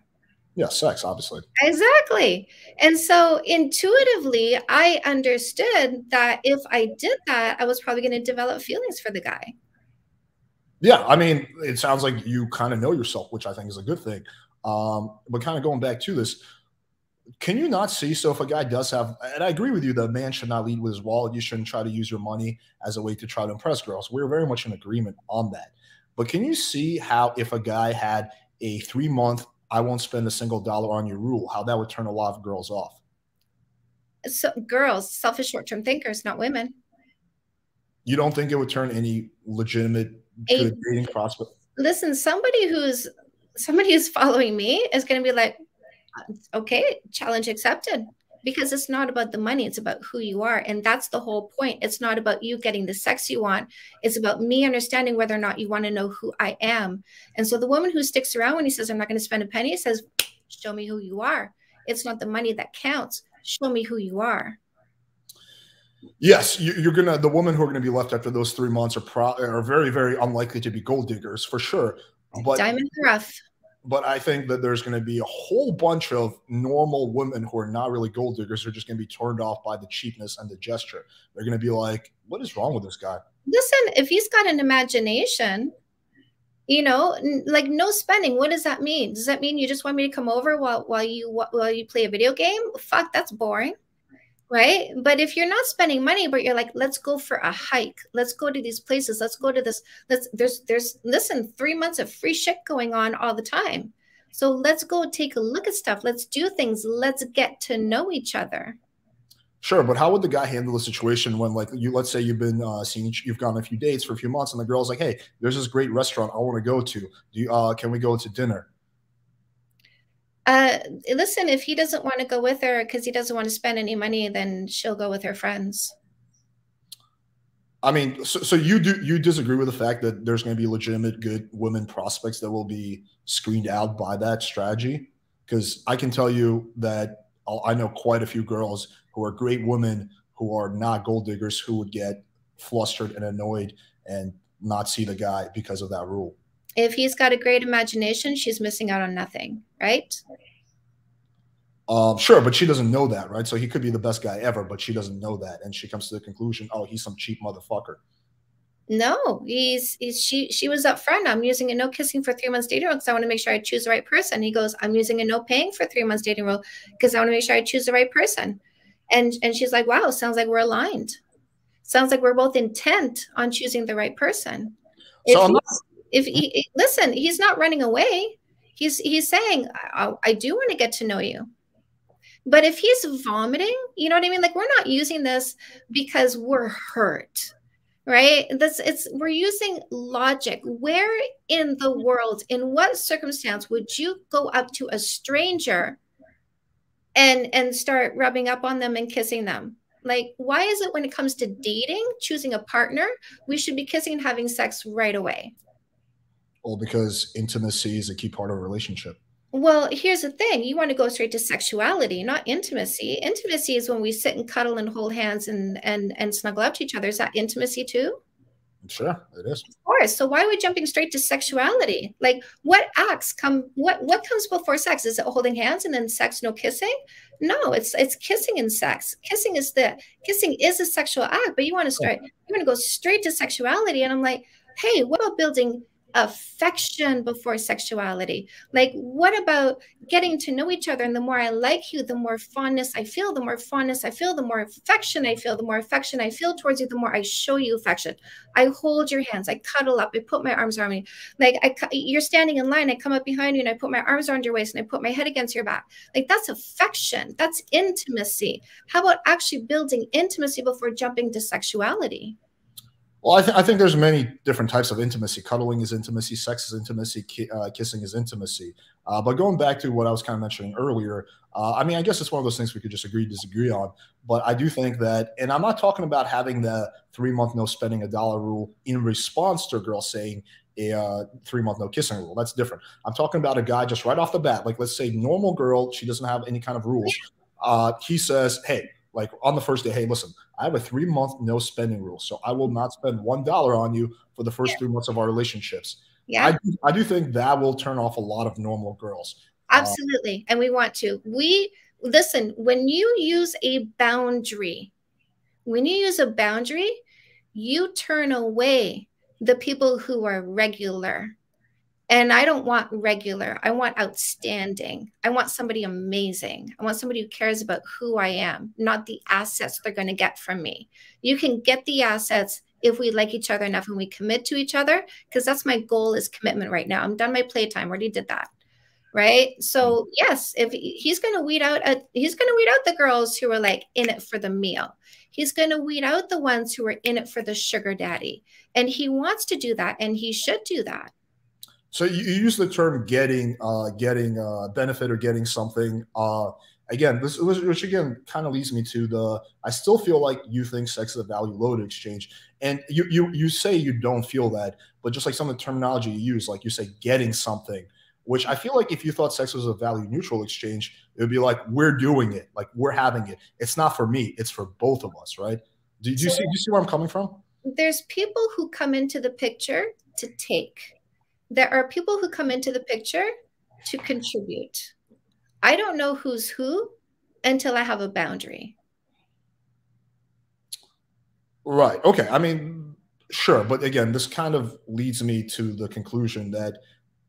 Yeah, sex, obviously. Exactly. And so intuitively, I understood that if I did that, I was probably going to develop feelings for the guy. Yeah, I mean, it sounds like you kind of know yourself, which I think is a good thing. But kind of going back to this, can you not see? So if a guy does have, and I agree with you, the man should not lead with his wallet. You shouldn't try to use your money as a way to try to impress girls. We're very much in agreement on that. But can you see how if a guy had a 3 month, I won't spend a single dollar on your rule, how that would turn a lot of girls off? So girls, selfish short-term thinkers, not women. You don't think it would turn any legitimate A good dating prospect? Listen, somebody who's following me is going to be like, okay, challenge accepted. Because it's not about the money, it's about who you are. And that's the whole point. It's not about you getting the sex you want. It's about me understanding whether or not you want to know who I am. And so the woman who sticks around when he says, I'm not going to spend a penny, says, show me who you are. It's not the money that counts. Show me who you are. Yes, you're gonna. The women who are gonna be left after those 3 months are very, very unlikely to be gold diggers for sure. But Diamond in the rough. but I think that there's going to be a whole bunch of normal women who are not really gold diggers who are just going to be turned off by the cheapness and the gesture. They're going to be like, "What is wrong with this guy?" Listen, if he's got an imagination, like no spending, what does that mean? Does that mean you just want me to come over while you play a video game? Fuck, that's boring. Right. But if you're not spending money, but you're like, let's go for a hike. Let's go to these places. Let's go to this. Listen, 3 months of free shit going on all the time. So let's go take a look at stuff. Let's do things. Let's get to know each other. Sure, but how would the guy handle the situation when, like, let's say you've been you've gone on a few dates for a few months, and the girl's like, "Hey, there's this great restaurant I want to go to. Can we go to dinner?" Listen, if he doesn't want to go with her because he doesn't want to spend any money, then she'll go with her friends. I mean, so you disagree with the fact that there's going to be legitimate good women prospects that will be screened out by that strategy? Because I can tell you that I know quite a few girls who are great women who are not gold diggers who would get flustered and annoyed and not see the guy because of that rule. If he's got a great imagination, she's missing out on nothing, right? Sure, but she doesn't know that, right? So he could be the best guy ever, but she doesn't know that, and she comes to the conclusion, oh, he's some cheap motherfucker. No, she was upfront. I'm using a no kissing for 3 months dating rule because I want to make sure I choose the right person. He goes, I'm using a no paying for 3 months dating rule because I want to make sure I choose the right person. And she's like, wow, sounds like we're aligned. Sounds like we're both intent on choosing the right person. So If he listen, he's not running away. He's saying, I do want to get to know you. But if he's vomiting, you know what I mean? Like, we're not using this because we're hurt, right? We're using logic. Where in the world, in what circumstance would you go up to a stranger and start rubbing up on them and kissing them? Like, why is it when it comes to dating, choosing a partner, we should be kissing and having sex right away? well, because intimacy is a key part of a relationship. Well, here's the thing. You want to go straight to sexuality, not intimacy. Intimacy is when we sit and cuddle and hold hands and snuggle up to each other. Is that intimacy too? Sure, it is. Of course. So why are we jumping straight to sexuality? Like, what acts come, what comes before sex? Is it holding hands and then sex, no kissing? No, it's kissing and sex. Kissing is a sexual act, but you want to go straight to sexuality. And I'm like, hey, what about building affection before sexuality? Like, what about getting to know each other? And the more I like you, the more fondness I feel, the more fondness I feel, the more affection I feel, the more affection I feel towards you, the more I show you affection. I hold your hands, I cuddle up, I put my arms around you. Like, you're standing in line, I come up behind you and I put my arms around your waist and I put my head against your back. Like, that's affection, that's intimacy. How about actually building intimacy before jumping to sexuality? Well, I think there's many different types of intimacy. Cuddling is intimacy, sex is intimacy, kissing is intimacy. But going back to what I was kind of mentioning earlier, I mean, I guess it's one of those things we could just disagree on. But I do think that, and I'm not talking about having the 3 month no spending a dollar rule in response to a girl saying a 3 month no kissing rule. That's different. I'm talking about a guy just right off the bat, like let's say normal girl, she doesn't have any kind of rules. He says, hey, like on the first day, hey, listen, I have a 3 month no spending rule, so I will not spend $1 on you for the first 3 months of our relationships. Yeah. I do think that will turn off a lot of normal girls. Absolutely. And we want to. Listen, when you use a boundary, you turn away the people who are regular. And I don't want regular. I want outstanding. I want somebody amazing. I want somebody who cares about who I am, not the assets they're going to get from me. You can get the assets if we like each other enough and we commit to each other, because that's my goal is commitment right now. I'm done my playtime. Already did that. Right. So yes, if he's going to weed out the girls who are like in it for the meal. He's going to weed out the ones who are in it for the sugar daddy. And he wants to do that. And he should do that. So you use the term getting benefit or getting something. Again, which again kind of leads me to the. I still feel like you think sex is a value loaded exchange, and you say you don't feel that, but just like some of the terminology you use, like you say getting something, which I feel like if you thought sex was a value neutral exchange, it would be like we're doing it, like we're having it. It's not for me, it's for both of us, right? Do you see where I'm coming from? There's people who come into the picture to take. There are people who come into the picture to contribute. I don't know who's who until I have a boundary. Right. Okay. I mean, sure. But again, this kind of leads me to the conclusion that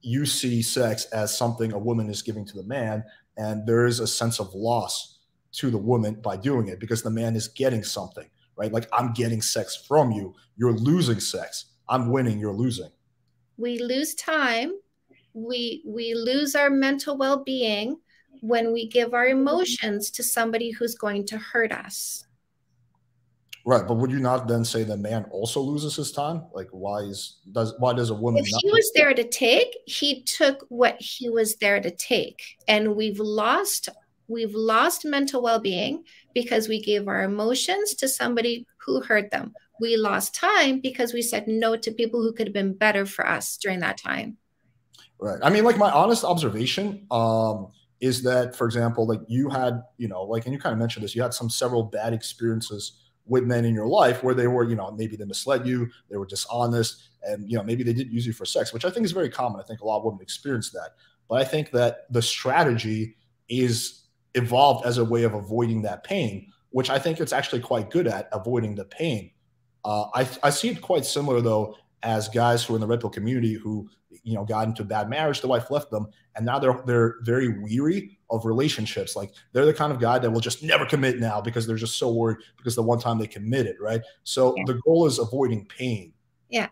you see sex as something a woman is giving to the man, and there is a sense of loss to the woman by doing it because the man is getting something, right? Like I'm getting sex from you. You're losing sex. I'm winning. You're losing. We lose time. We lose our mental well-being when we give our emotions to somebody who's going to hurt us. Right, but would you not then say the man also loses his time? Like, why does a woman? If he was there to take, he took what he was there to take, and we've lost mental well-being because we gave our emotions to somebody who hurt them. We lost time because we said no to people who could have been better for us during that time. Right. I mean, like my honest observation is that, for example, like you had, like, and you kind of mentioned this, you had several bad experiences with men in your life where they were, maybe they misled you, they were dishonest, and maybe they did use you for sex, which I think is very common. I think a lot of women experience that. But I think that the strategy is evolved as a way of avoiding that pain, which I think it's actually quite good at avoiding the pain. I see it quite similar though as guys who are in the red pill community who got into a bad marriage, the wife left them, and now they're very weary of relationships. Like they're the kind of guy that will just never commit now because they're just so worried because the one time they committed, right? So the goal is avoiding pain. Yeah.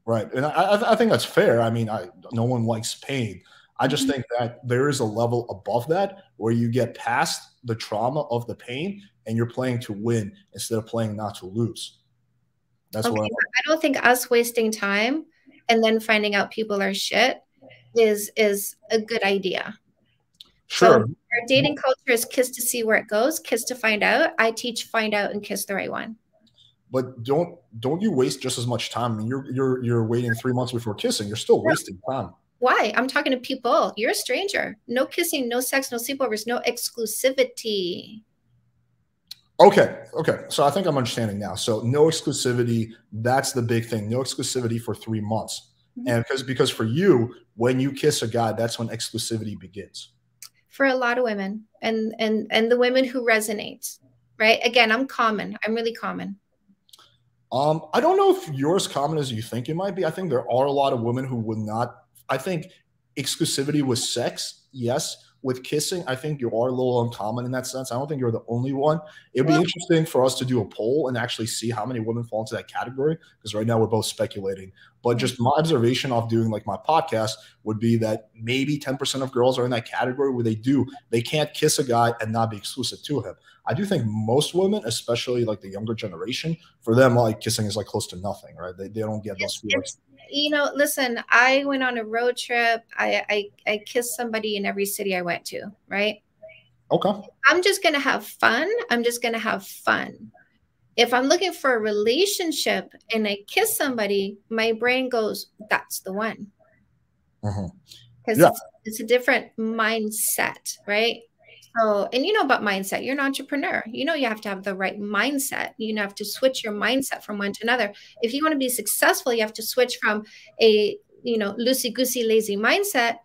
Right. And I think that's fair. I mean, no one likes pain. I just think that there is a level above that where you get past the trauma of the pain and you're playing to win instead of playing not to lose. That's what I don't think us wasting time and then finding out people are shit is a good idea. Sure. So our dating culture is kiss to see where it goes, kiss to find out. I teach find out and kiss the right one. But don't you waste just as much time? I mean, you're waiting 3 months before kissing. You're still wasting time. Why? I'm talking to people. You're a stranger. No kissing, no sex, no sleepovers, no exclusivity. Okay. So I think I'm understanding now. So no exclusivity. That's the big thing. No exclusivity for 3 months. And because for you, when you kiss a guy, that's when exclusivity begins. For a lot of women and the women who resonate, right? Again, I'm common. I'm really common. I don't know if you're as common as you think it might be. I think there are a lot of women who would not. I think exclusivity with sex, yes. With kissing, I think you are a little uncommon in that sense. I don't think you're the only one. It'd be interesting for us to do a poll and actually see how many women fall into that category, because right now we're both speculating. But just my observation off doing like my podcast would be that maybe 10% of girls are in that category where they can't kiss a guy and not be exclusive to him. I do think most women, especially like the younger generation, for them, like kissing is like close to nothing, right? They don't get those feelings. Listen, I went on a road trip. I kissed somebody in every city I went to, right? Okay. I'm just going to have fun. I'm just going to have fun. If I'm looking for a relationship and I kiss somebody, my brain goes, that's the one. Because it's a different mindset, right? So, and you know about mindset, you're an entrepreneur. You have to have the right mindset. You have to switch your mindset from one to another. If you want to be successful, you have to switch from a, loosey-goosey, lazy mindset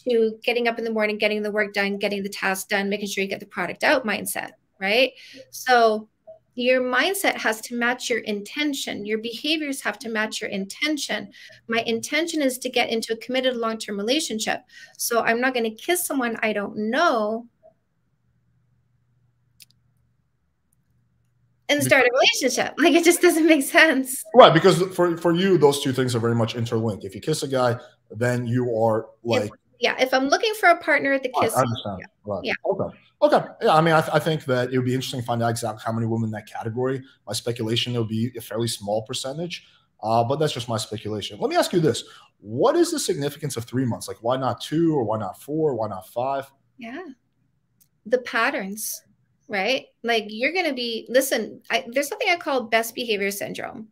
to getting up in the morning, getting the work done, getting the task done, making sure you get the product out mindset, right? So your mindset has to match your intention. Your behaviors have to match your intention. My intention is to get into a committed long-term relationship. So I'm not going to kiss someone I don't know and start a relationship. Like, it just doesn't make sense. Right, because for you, those two things are very much interlinked. If you kiss a guy, then you are like... If I'm looking for a partner, the kiss. I understand. Right. Yeah. Okay. Yeah, I mean, I think that it would be interesting to find out exactly how many women in that category. My speculation, it would be a fairly small percentage, but that's just my speculation. Let me ask you this. What is the significance of 3 months? Like, why not 2, or why not 4, why not 5? Yeah. The patterns. Right? Like, you're going to be, listen, there's something I call best behavior syndrome.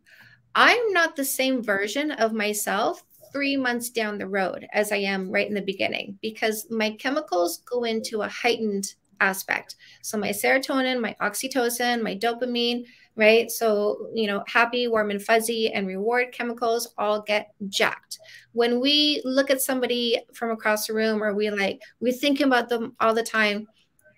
I'm not the same version of myself 3 months down the road as I am right in the beginning, because my chemicals go into a heightened aspect. So my serotonin, my oxytocin, my dopamine, right? So, happy, warm and fuzzy and reward chemicals all get jacked. When we look at somebody from across the room, or we think about them all the time,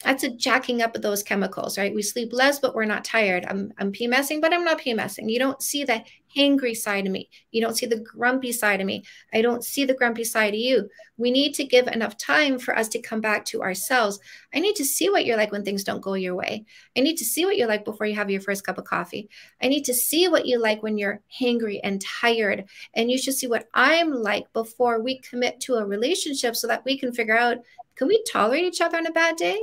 that's a jacking up of those chemicals, right? We sleep less, but we're not tired. I'm PMSing, but I'm not PMSing. You don't see the hangry side of me. You don't see the grumpy side of me. I don't see the grumpy side of you. We need to give enough time for us to come back to ourselves. I need to see what you're like when things don't go your way. I need to see what you're like before you have your first cup of coffee. I need to see what you like when you're hangry and tired. And you should see what I'm like before we commit to a relationship, so that we can figure out, can we tolerate each other on a bad day?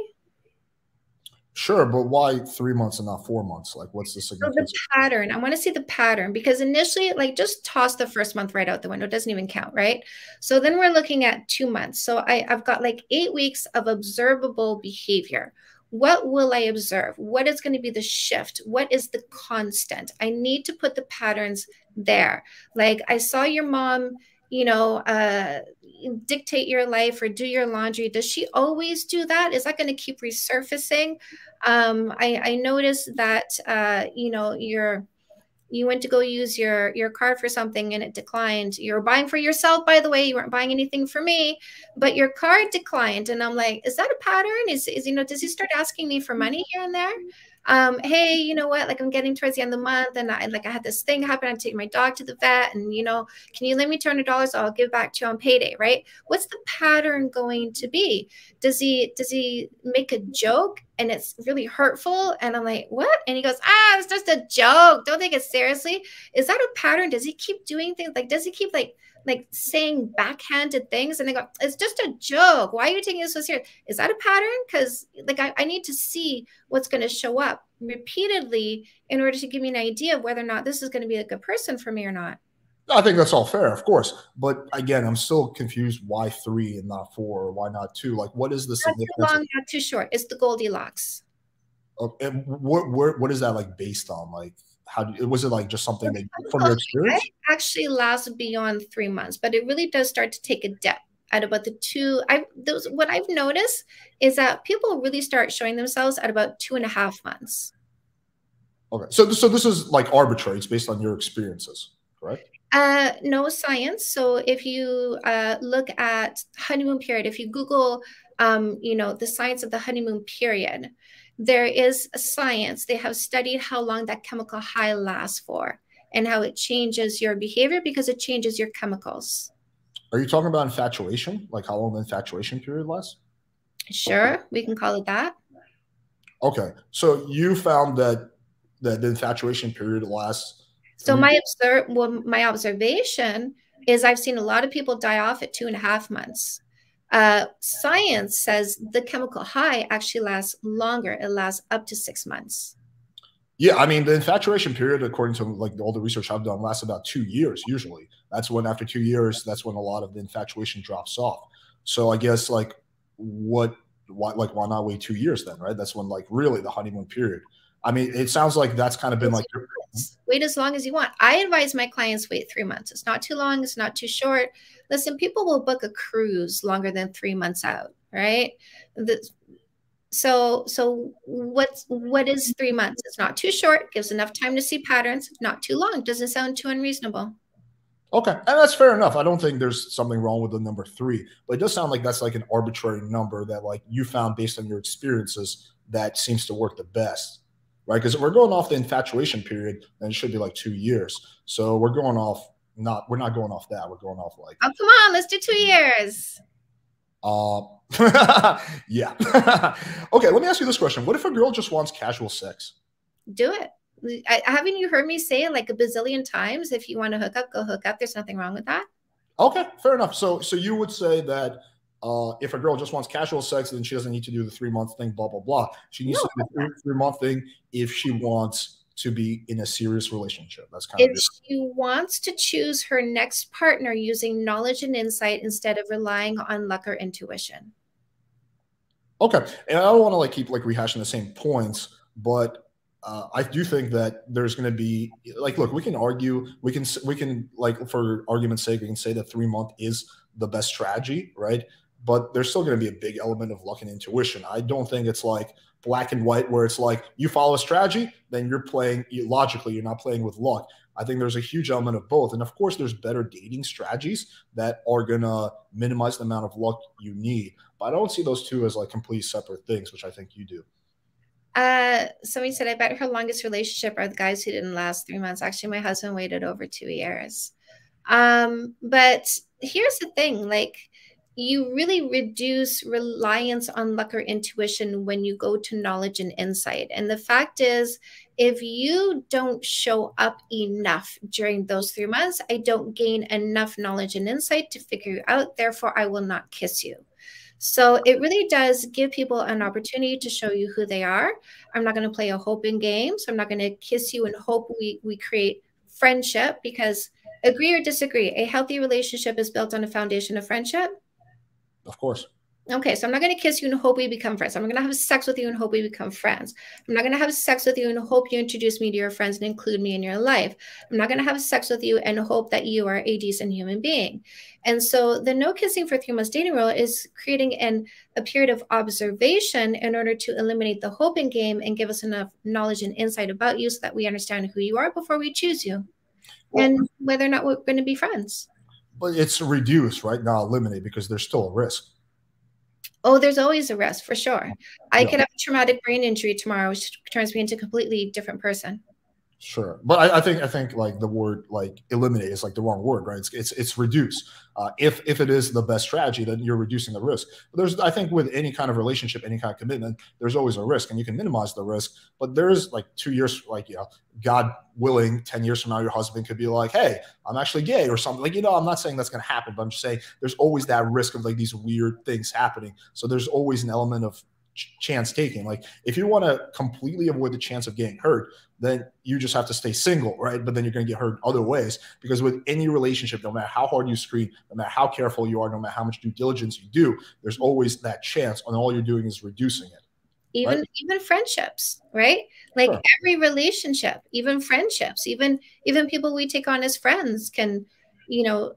Sure, but why 3 months and not 4 months? Like, what's the significance? So the pattern. I want to see the pattern, because initially, just toss the first month right out the window. It doesn't even count, right? So then we're looking at 2 months. So I've got 8 weeks of observable behavior. What will I observe? What is going to be the shift? What is the constant? I need to put the patterns there. Like, I saw your mom you know, dictate your life or do your laundry? Does she always do that? Is that going to keep resurfacing? I noticed that, you know, you went to go use your card for something and it declined. You're buying for yourself, by the way. You weren't buying anything for me, but your card declined. And I'm like, is that a pattern? Is you know, does he start asking me for money here and there? Hey, you know what? Like I'm getting towards the end of the month, and I had this thing happen. I'm taking my dog to the vet, and you know, can you lend me $200? I'll give back to you on payday, right? What's the pattern going to be? Does he make a joke and it's really hurtful? And I'm like, what? And he goes, it's just a joke. Don't take it seriously. Is that a pattern? Does he keep doing things? Like, does he keep like saying backhanded things? And they go, it's just a joke. Why are you taking it so serious? Is that a pattern? Because like I need to see what's going to show up repeatedly in order to give me an idea of whether or not this is going to be a good person for me or not. I think that's all fair, of course. But again, I'm still confused why 3 and not 4, or why not 2? Like, what is the Not too significance? long, not too short. It's the Goldilocks. And what is that like based on? Like, was it like just something that from your experience? Actually lasts beyond 3 months, but it really does start to take a dip at about the two. What I've noticed is that people really start showing themselves at about 2.5 months. Okay, so this is like arbitrary. It's based on your experiences, correct? No science. So if you look at honeymoon period, if you Google, you know, the science of the honeymoon period, there is a science. They have studied how long that chemical high lasts for and how it changes your behavior because it changes your chemicals. Are you talking about infatuation? Like how long the infatuation period lasts? Sure, we can call it that. Okay, so you found that the infatuation period lasts. So my observation is I've seen a lot of people die off at 2.5 months. Science says the chemical high actually lasts longer. It lasts up to 6 months. Yeah, I mean the infatuation period, according to like all the research I've done, lasts about 2 years. Usually, that's when after 2 years, that's when a lot of the infatuation drops off. So I guess like why not wait 2 years then, right? That's when like really the honeymoon period. I mean, it sounds like that's kind of been like wait as long as you want. I advise my clients wait 3 months. It's not too long. It's not too short. Listen, people will book a cruise longer than 3 months out, right? So what is 3 months? It's not too short. Gives enough time to see patterns. Not too long. Doesn't sound too unreasonable. Okay, and that's fair enough. I don't think there's something wrong with the number 3, but it does sound like that's like an arbitrary number that like you found based on your experiences that seems to work the best, right? Because if we're going off the infatuation period, then it should be like 2 years. So we're not going off that. We're going off like, oh, come on, let's do 2 years. Yeah. Okay, let me ask you this question: what if a girl just wants casual sex? Do it. Haven't you heard me say it like a bazillion times? If you want to hook up, go hook up. There's nothing wrong with that. Okay, fair enough. So you would say that if a girl just wants casual sex, then she doesn't need to do the 3 month thing, blah blah blah. She needs to do the 3 month thing if she wants to be in a serious relationship. That's kind if of she wants to choose her next partner using knowledge and insight instead of relying on luck or intuition. Okay, and I don't want to like keep like rehashing the same points, but I do think that there's going to be like, look, we can argue, we can like for argument's sake, we can say that 3 month is the best strategy, right? But there's still going to be a big element of luck and intuition. I don't think it's like black and white where it's like you follow a strategy, then you're playing logically, you're not playing with luck. I think there's a huge element of both. And of course, there's better dating strategies that are going to minimize the amount of luck you need. But I don't see those two as like completely separate things, which I think you do. Somebody said, I bet her longest relationship are the guys who didn't last 3 months. Actually, my husband waited over 2 years. But here's the thing, like, you really reduce reliance on luck or intuition when you go to knowledge and insight. And the fact is, if you don't show up enough during those 3 months, I don't gain enough knowledge and insight to figure you out. Therefore, I will not kiss you. So it really does give people an opportunity to show you who they are. I'm not going to play a hoping game. So I'm not going to kiss you and hope we create friendship, because agree or disagree, a healthy relationship is built on a foundation of friendship. Of course. Okay, so I'm not going to kiss you and hope we become friends. I'm going to have sex with you and hope we become friends. I'm not going to have sex with you and hope you introduce me to your friends and include me in your life. I'm not going to have sex with you and hope that you are a decent human being. And so the no kissing for 3 months dating rule is creating a period of observation in order to eliminate the hoping game and give us enough knowledge and insight about you so that we understand who you are before we choose you Well, and whether or not we're going to be friends. but it's reduced, right? Not eliminated, because there's still a risk. Oh, there's always a risk for sure. I Yeah. could have a traumatic brain injury tomorrow, which turns me into a completely different person. Sure, but I think like the word like eliminate is like the wrong word, right? It's reduce. If it is the best strategy, then you're reducing the risk. But there's, I think, with any kind of relationship, any kind of commitment, there's always a risk, and you can minimize the risk. But there's like 2 years, like, God willing, 10 years from now, your husband could be like, "Hey, I'm actually gay," or something. Like, I'm not saying that's going to happen, but I'm just saying there's always that risk of like these weird things happening. So there's always an element of chance taking. Like, if you want to completely avoid the chance of getting hurt, then you just have to stay single, right? But then you're going to get hurt other ways, because with any relationship, no matter how hard you screen, no matter how careful you are, no matter how much due diligence you do, there's always that chance, and all you're doing is reducing it, right? Even friendships, right? Like Sure. every relationship, even friendships, even people we take on as friends can, you know,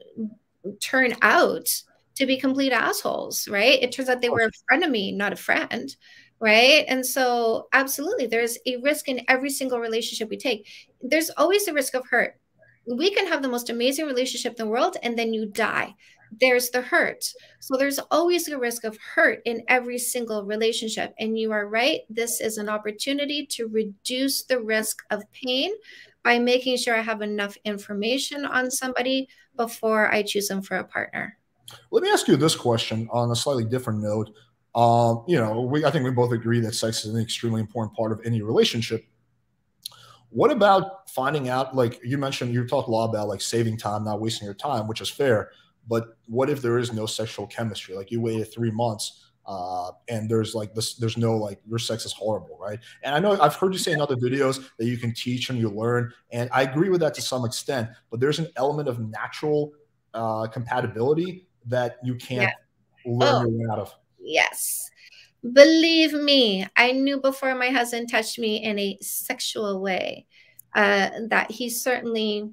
turn out to be complete assholes, right? It turns out they were a frenemy, not a friend, right? And so, absolutely, there's a risk in every single relationship we take. There's always a risk of hurt. We can have the most amazing relationship in the world and then you die. There's the hurt. So there's always a risk of hurt in every single relationship. And you are right. This is an opportunity to reduce the risk of pain by making sure I have enough information on somebody before I choose them for a partner. Let me ask you this question on a slightly different note. I think we both agree that sex is an extremely important part of any relationship. What about finding out, like you mentioned, you talk a lot about like saving time, not wasting your time, which is fair. But what if there is no sexual chemistry? Like, you waited 3 months, and there's like this, there's no, like, your sex is horrible, right? And I know I've heard you say in other videos that you can teach and you learn, and I agree with that to some extent. But there's an element of natural compatibility that you Yeah. can't learn Oh, your way out of. yes. Believe me, I knew before my husband touched me in a sexual way that he certainly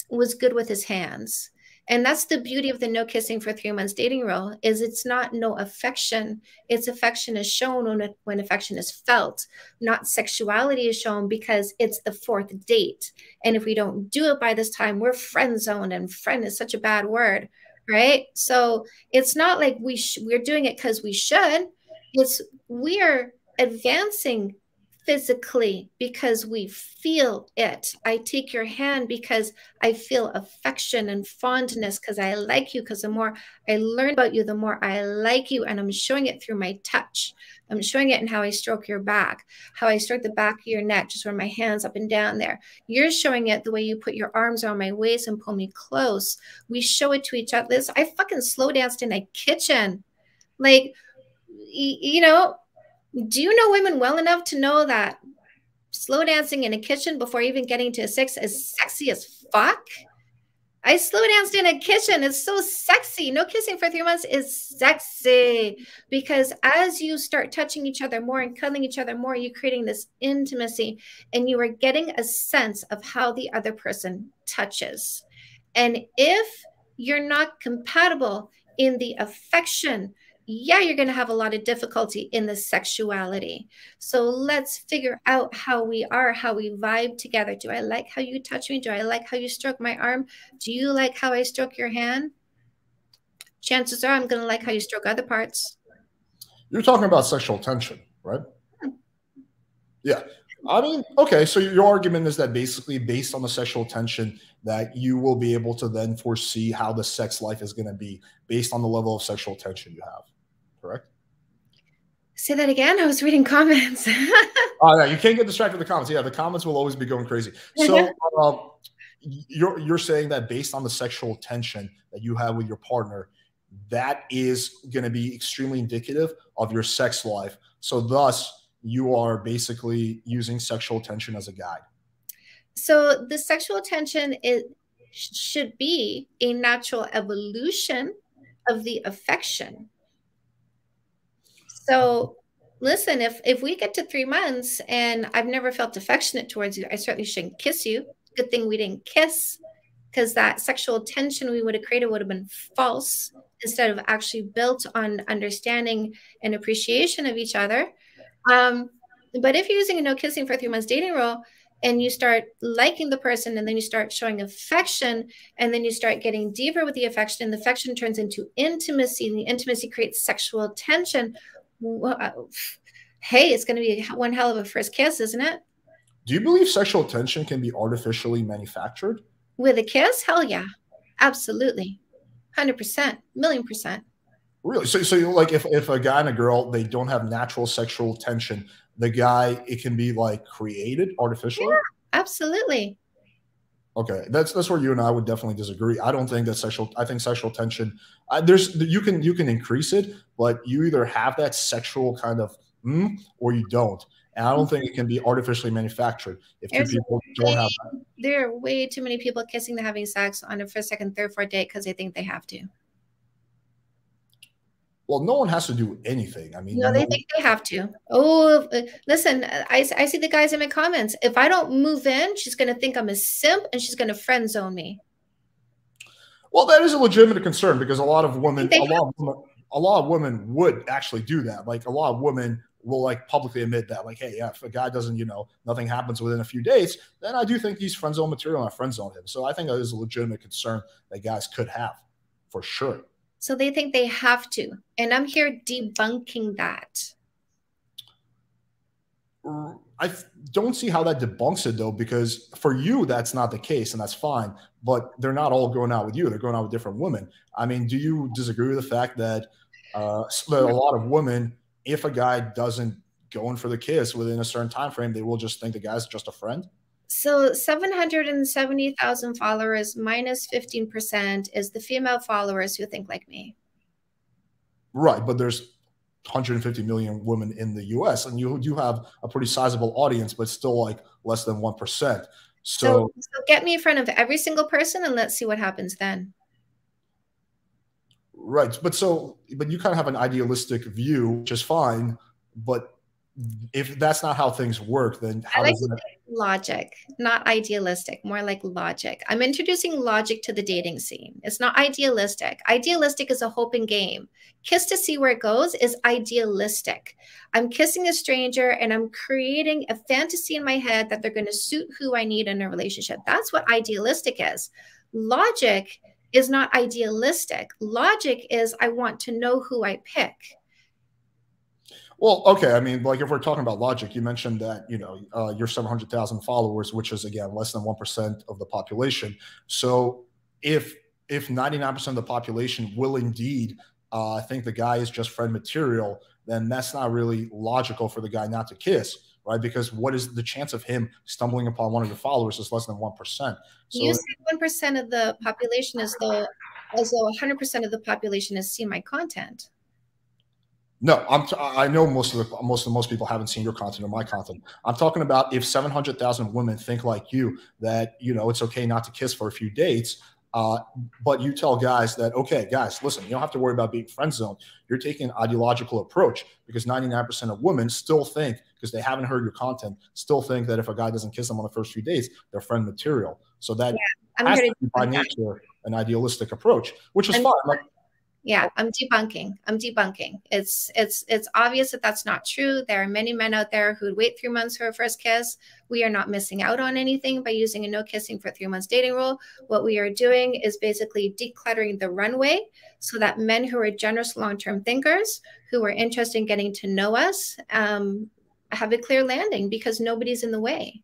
was good with his hands. And that's the beauty of the no kissing for 3 months dating rule is it's not no affection. It's affection is shown when affection is felt, not sexuality is shown because it's the fourth date. And if we don't do it by this time, we're friend zoned, and friend is such a bad word, right? So it's not like we're doing it because we should. It's we are advancing physically because we feel it. I take your hand because I feel affection and fondness because I like you, because the more I learn about you, the more I like you. And I'm showing it through my touch. I'm showing it in how I stroke your back, how I stroke the back of your neck, just run my hands up and down there. You're showing it the way you put your arms around my waist and pull me close. We show it to each other. I fucking slow danced in a kitchen. Like, do you know women well enough to know that slow dancing in a kitchen before even getting to a six is sexy as fuck? I slow danced in a kitchen. It's so sexy. No kissing for 3 months is sexy because as you start touching each other more and cuddling each other more, you're creating this intimacy and you are getting a sense of how the other person touches. And if you're not compatible in the affection, yeah, you're going to have a lot of difficulty in the sexuality. So let's figure out how we are, how we vibe together. Do I like how you touch me? Do I like how you stroke my arm? Do you like how I stroke your hand? Chances are I'm going to like how you stroke other parts. You're talking about sexual tension, right? Yeah. I mean, okay, so your argument is that basically, based on the sexual tension, that you will be able to then foresee how the sex life is going to be based on the level of sexual tension you have, correct? Say that again. I was reading comments. Oh, yeah, you can't get distracted with the comments. Yeah, the comments will always be going crazy. So, you're saying that based on the sexual tension that you have with your partner, that is going to be extremely indicative of your sex life. So, thus, you are basically using sexual tension as a guide. So the sexual tension should be a natural evolution of the affection. So listen, if we get to 3 months and I've never felt affectionate towards you, I certainly shouldn't kiss you. Good thing we didn't kiss, because that sexual tension we would have created would have been false instead of actually built on understanding and appreciation of each other. Um, but if you're using a no kissing for 3 months dating rule and you start liking the person and then you start showing affection and then you start getting deeper with the affection and the affection turns into intimacy and the intimacy creates sexual tension, hey, it's going to be one hell of a first kiss, isn't it? Do you believe sexual tension can be artificially manufactured? With a kiss? Hell yeah. Absolutely. 100%, million percent. Really? So like if a guy and a girl, they don't have natural sexual tension, the guy, it can be like created artificially? Yeah, absolutely. Okay, that's where you and I would definitely disagree. I don't think that I think sexual tension, you can increase it, but you either have that sexual kind of or you don't. And I don't think it can be artificially manufactured if two There's people don't way, have that. there are way too many people kissing and having sex on a first, second, third, fourth date because they think they have to. Well, no one has to do anything. I mean, No, they no. think they have to. Oh, listen, I see the guys in my comments. If I don't move in, she's going to think I'm a simp and she's going to friend zone me. Well, that is a legitimate concern because a lot of women would actually do that. Like a lot of women will like publicly admit that, like, hey, yeah, if a guy doesn't, nothing happens within a few days, then I do think he's friend zone material and I friend zone him. So I think that is a legitimate concern that guys could have for sure. So they think they have to. And I'm here debunking that. I don't see how that debunks it though, because for you, that's not the case and that's fine, but they're not all going out with you. They're going out with different women. I mean, do you disagree with the fact that a lot of women, if a guy doesn't go in for the kiss within a certain time frame, they will just think the guy's just a friend? So 770,000 followers minus 15% is the female followers who think like me. Right, but there's 150 million women in the US, and you do have a pretty sizable audience, but still like less than 1%. So get me in front of every single person and let's see what happens then. Right, but you kind of have an idealistic view, which is fine, but if that's not how things work, then how does it? Logic, not idealistic, more like logic. I'm introducing logic to the dating scene. It's not idealistic. Idealistic is a hope and game. Kiss to see where it goes is idealistic. I'm kissing a stranger and I'm creating a fantasy in my head that they're going to suit who I need in a relationship. That's what idealistic is. Logic is not idealistic. Logic is I want to know who I pick. Well, okay. I mean, like if we're talking about logic, you mentioned that, you're 700,000 followers, which is again, less than 1% of the population. So if 99% of the population will indeed think the guy is just friend material, then that's not really logical for the guy not to kiss, right? Because what is the chance of him stumbling upon one of your followers is less than 1%. So you said 1% of the population as though 100% of the population has seen my content. No, I know most people haven't seen your content or my content. I'm talking about if 700,000 women think like you that it's okay not to kiss for a few dates, but you tell guys that, okay, guys, listen, you don't have to worry about being friend zoned. You're taking an ideological approach because 99% of women still think, because they haven't heard your content, still think that if a guy doesn't kiss them on the first few dates, they're friend material. So that has to be by nature an idealistic approach, which is fine. Like, yeah, I'm debunking. It's obvious that that's not true. There are many men out there who'd wait 3 months for a first kiss. We are not missing out on anything by using a no kissing for 3 months dating rule. What we are doing is basically decluttering the runway so that men who are generous long-term thinkers, who are interested in getting to know us, have a clear landing because nobody's in the way.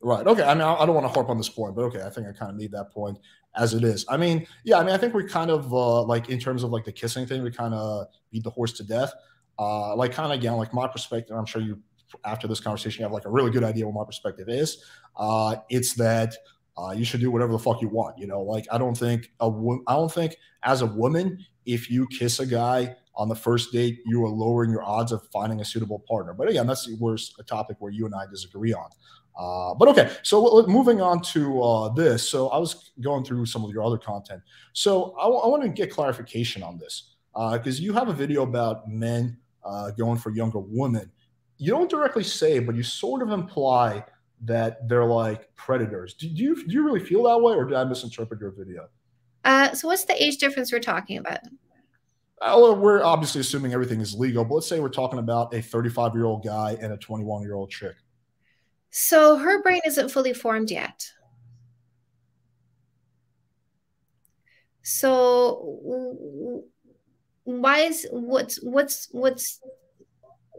Right. Okay. I mean, I don't want to harp on this point, but okay, I think I kind of made that point as it is. I mean, yeah, I mean, I think we kind of like in terms of like the kissing thing, we kind of beat the horse to death. Like kind of again, like my perspective, I'm sure you after this conversation, you have like a really good idea what my perspective is. It's that you should do whatever the fuck you want. Like I don't think as a woman, if you kiss a guy on the first date, you are lowering your odds of finding a suitable partner. But again, that's a topic where you and I disagree on. But okay, so moving on to this. So I was going through some of your other content. So I want to get clarification on this because you have a video about men going for younger women. You don't directly say, but you sort of imply that they're like predators. Do you really feel that way, or did I misinterpret your video? So what's the age difference we're talking about? Well, we're obviously assuming everything is legal, but let's say we're talking about a 35-year-old guy and a 21-year-old chick. So her brain isn't fully formed yet. So why is what's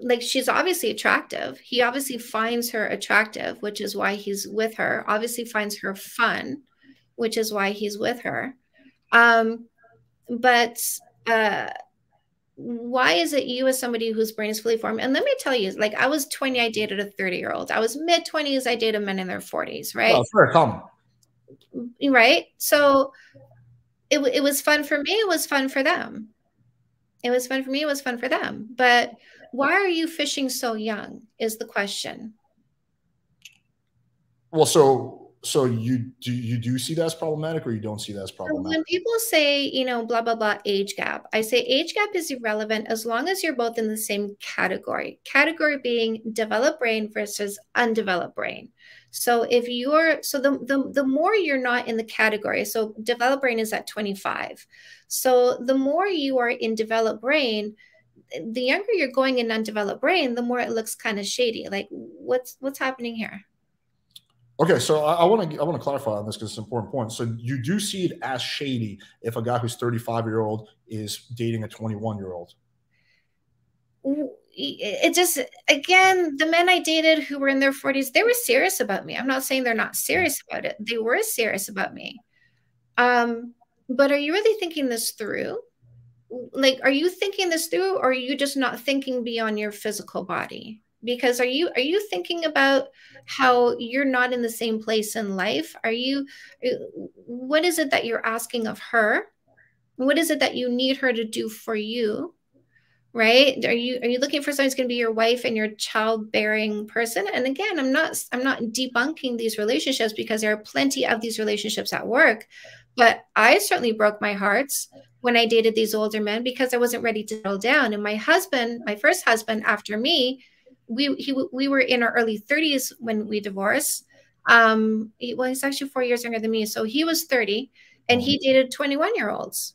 like, she's obviously attractive. He obviously finds her attractive, which is why he's with her. Obviously finds her fun, which is why he's with her. But why is it you, as somebody whose brain is fully formed? And let me tell you, like, I was 20, I dated a 30-year-old. I was mid-20s, I dated men in their 40s, right? Well, it's very common. Right. So it was fun for me. It was fun for them. It was fun for me. It was fun for them. But why are you fishing so young is the question. Well, so you do see that as problematic, or you don't see that as problematic? When people say, you know, blah, blah, blah, age gap, I say age gap is irrelevant as long as you're both in the same category. Category being developed brain versus undeveloped brain. So if you're, so the more you're not in the category, so developed brain is at 25. So the more you are in developed brain, the younger you're going in undeveloped brain, the more it looks kind of shady. Like what's happening here? Okay, so I want to clarify on this because it's an important point. So you do see it as shady if a guy who's 35-year-old is dating a 21-year-old. It just, again, the men I dated who were in their 40s, they were serious about me. I'm not saying they're not serious about it. They were serious about me. But are you really thinking this through? Like, are you thinking this through, or are you just not thinking beyond your physical body? Because are you thinking about how you're not in the same place in life? What is it that you're asking of her? What is it that you need her to do for you? Right? Are you looking for someone who's going to be your wife and your childbearing person? And again, I'm not debunking these relationships, because there are plenty of these relationships at work. But I certainly broke my hearts when I dated these older men because I wasn't ready to settle down. And my husband, my first husband after me, we were in our early 30s when we divorced. He's actually 4 years younger than me. So he was 30 and he dated 21-year-olds.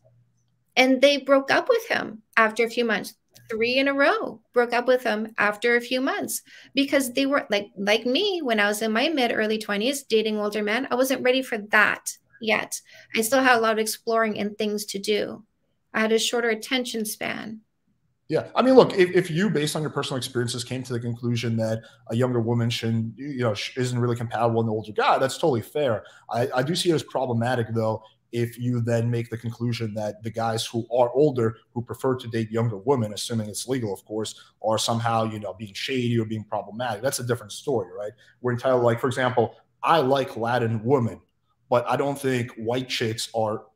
And they broke up with him after a few months. 3 in a row broke up with him after a few months because they were like me when I was in my early 20s dating older men. I wasn't ready for that yet. I still had a lot of exploring and things to do. I had a shorter attention span. Yeah, I mean, look, if you, based on your personal experiences, came to the conclusion that a younger woman shouldn't, isn't really compatible with an older guy, that's totally fair. I do see it as problematic, though, if you then make the conclusion that the guys who are older, who prefer to date younger women, assuming it's legal, of course, are somehow, being shady or being problematic. That's a different story, right? We're entitled, like, for example, I like Latin women, but I don't think white chicks or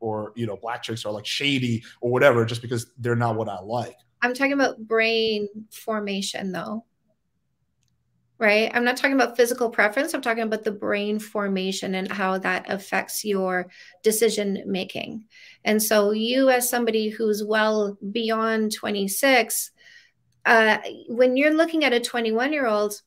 black chicks are like shady or whatever just because they're not what I like. I'm talking about brain formation, though. Right? I'm not talking about physical preference. I'm talking about the brain formation and how that affects your decision making. And so you, as somebody who's well beyond 26, when you're looking at a 21-year-old,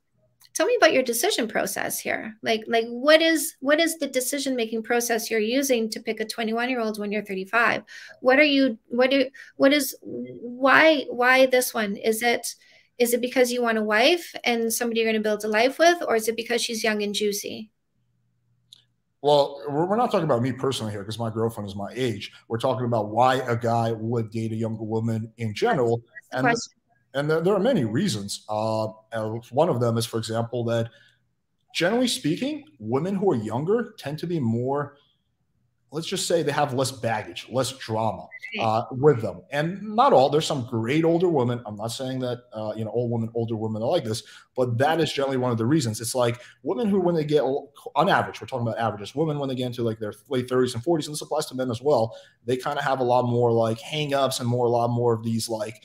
tell me about your decision process here. Like what is the decision making process you're using to pick a 21-year-old when you're 35? Why this one? Is it because you want a wife and somebody you're going to build a life with, or is it because she's young and juicy? Well, we're not talking about me personally here because my girlfriend is my age. We're talking about why a guy would date a younger woman in general. That's and there are many reasons. One of them is, for example, that generally speaking, women who are younger tend to be more, let's just say they have less baggage, less drama with them. And not all, there's some great older women. I'm not saying that, older women are like this, but that is generally one of the reasons. It's like women who, when they get old, on average, we're talking about averages, women, when they get into like their late 30s and 40s, and this applies to men as well, they kind of have a lot more like hang-ups and a lot more of these like,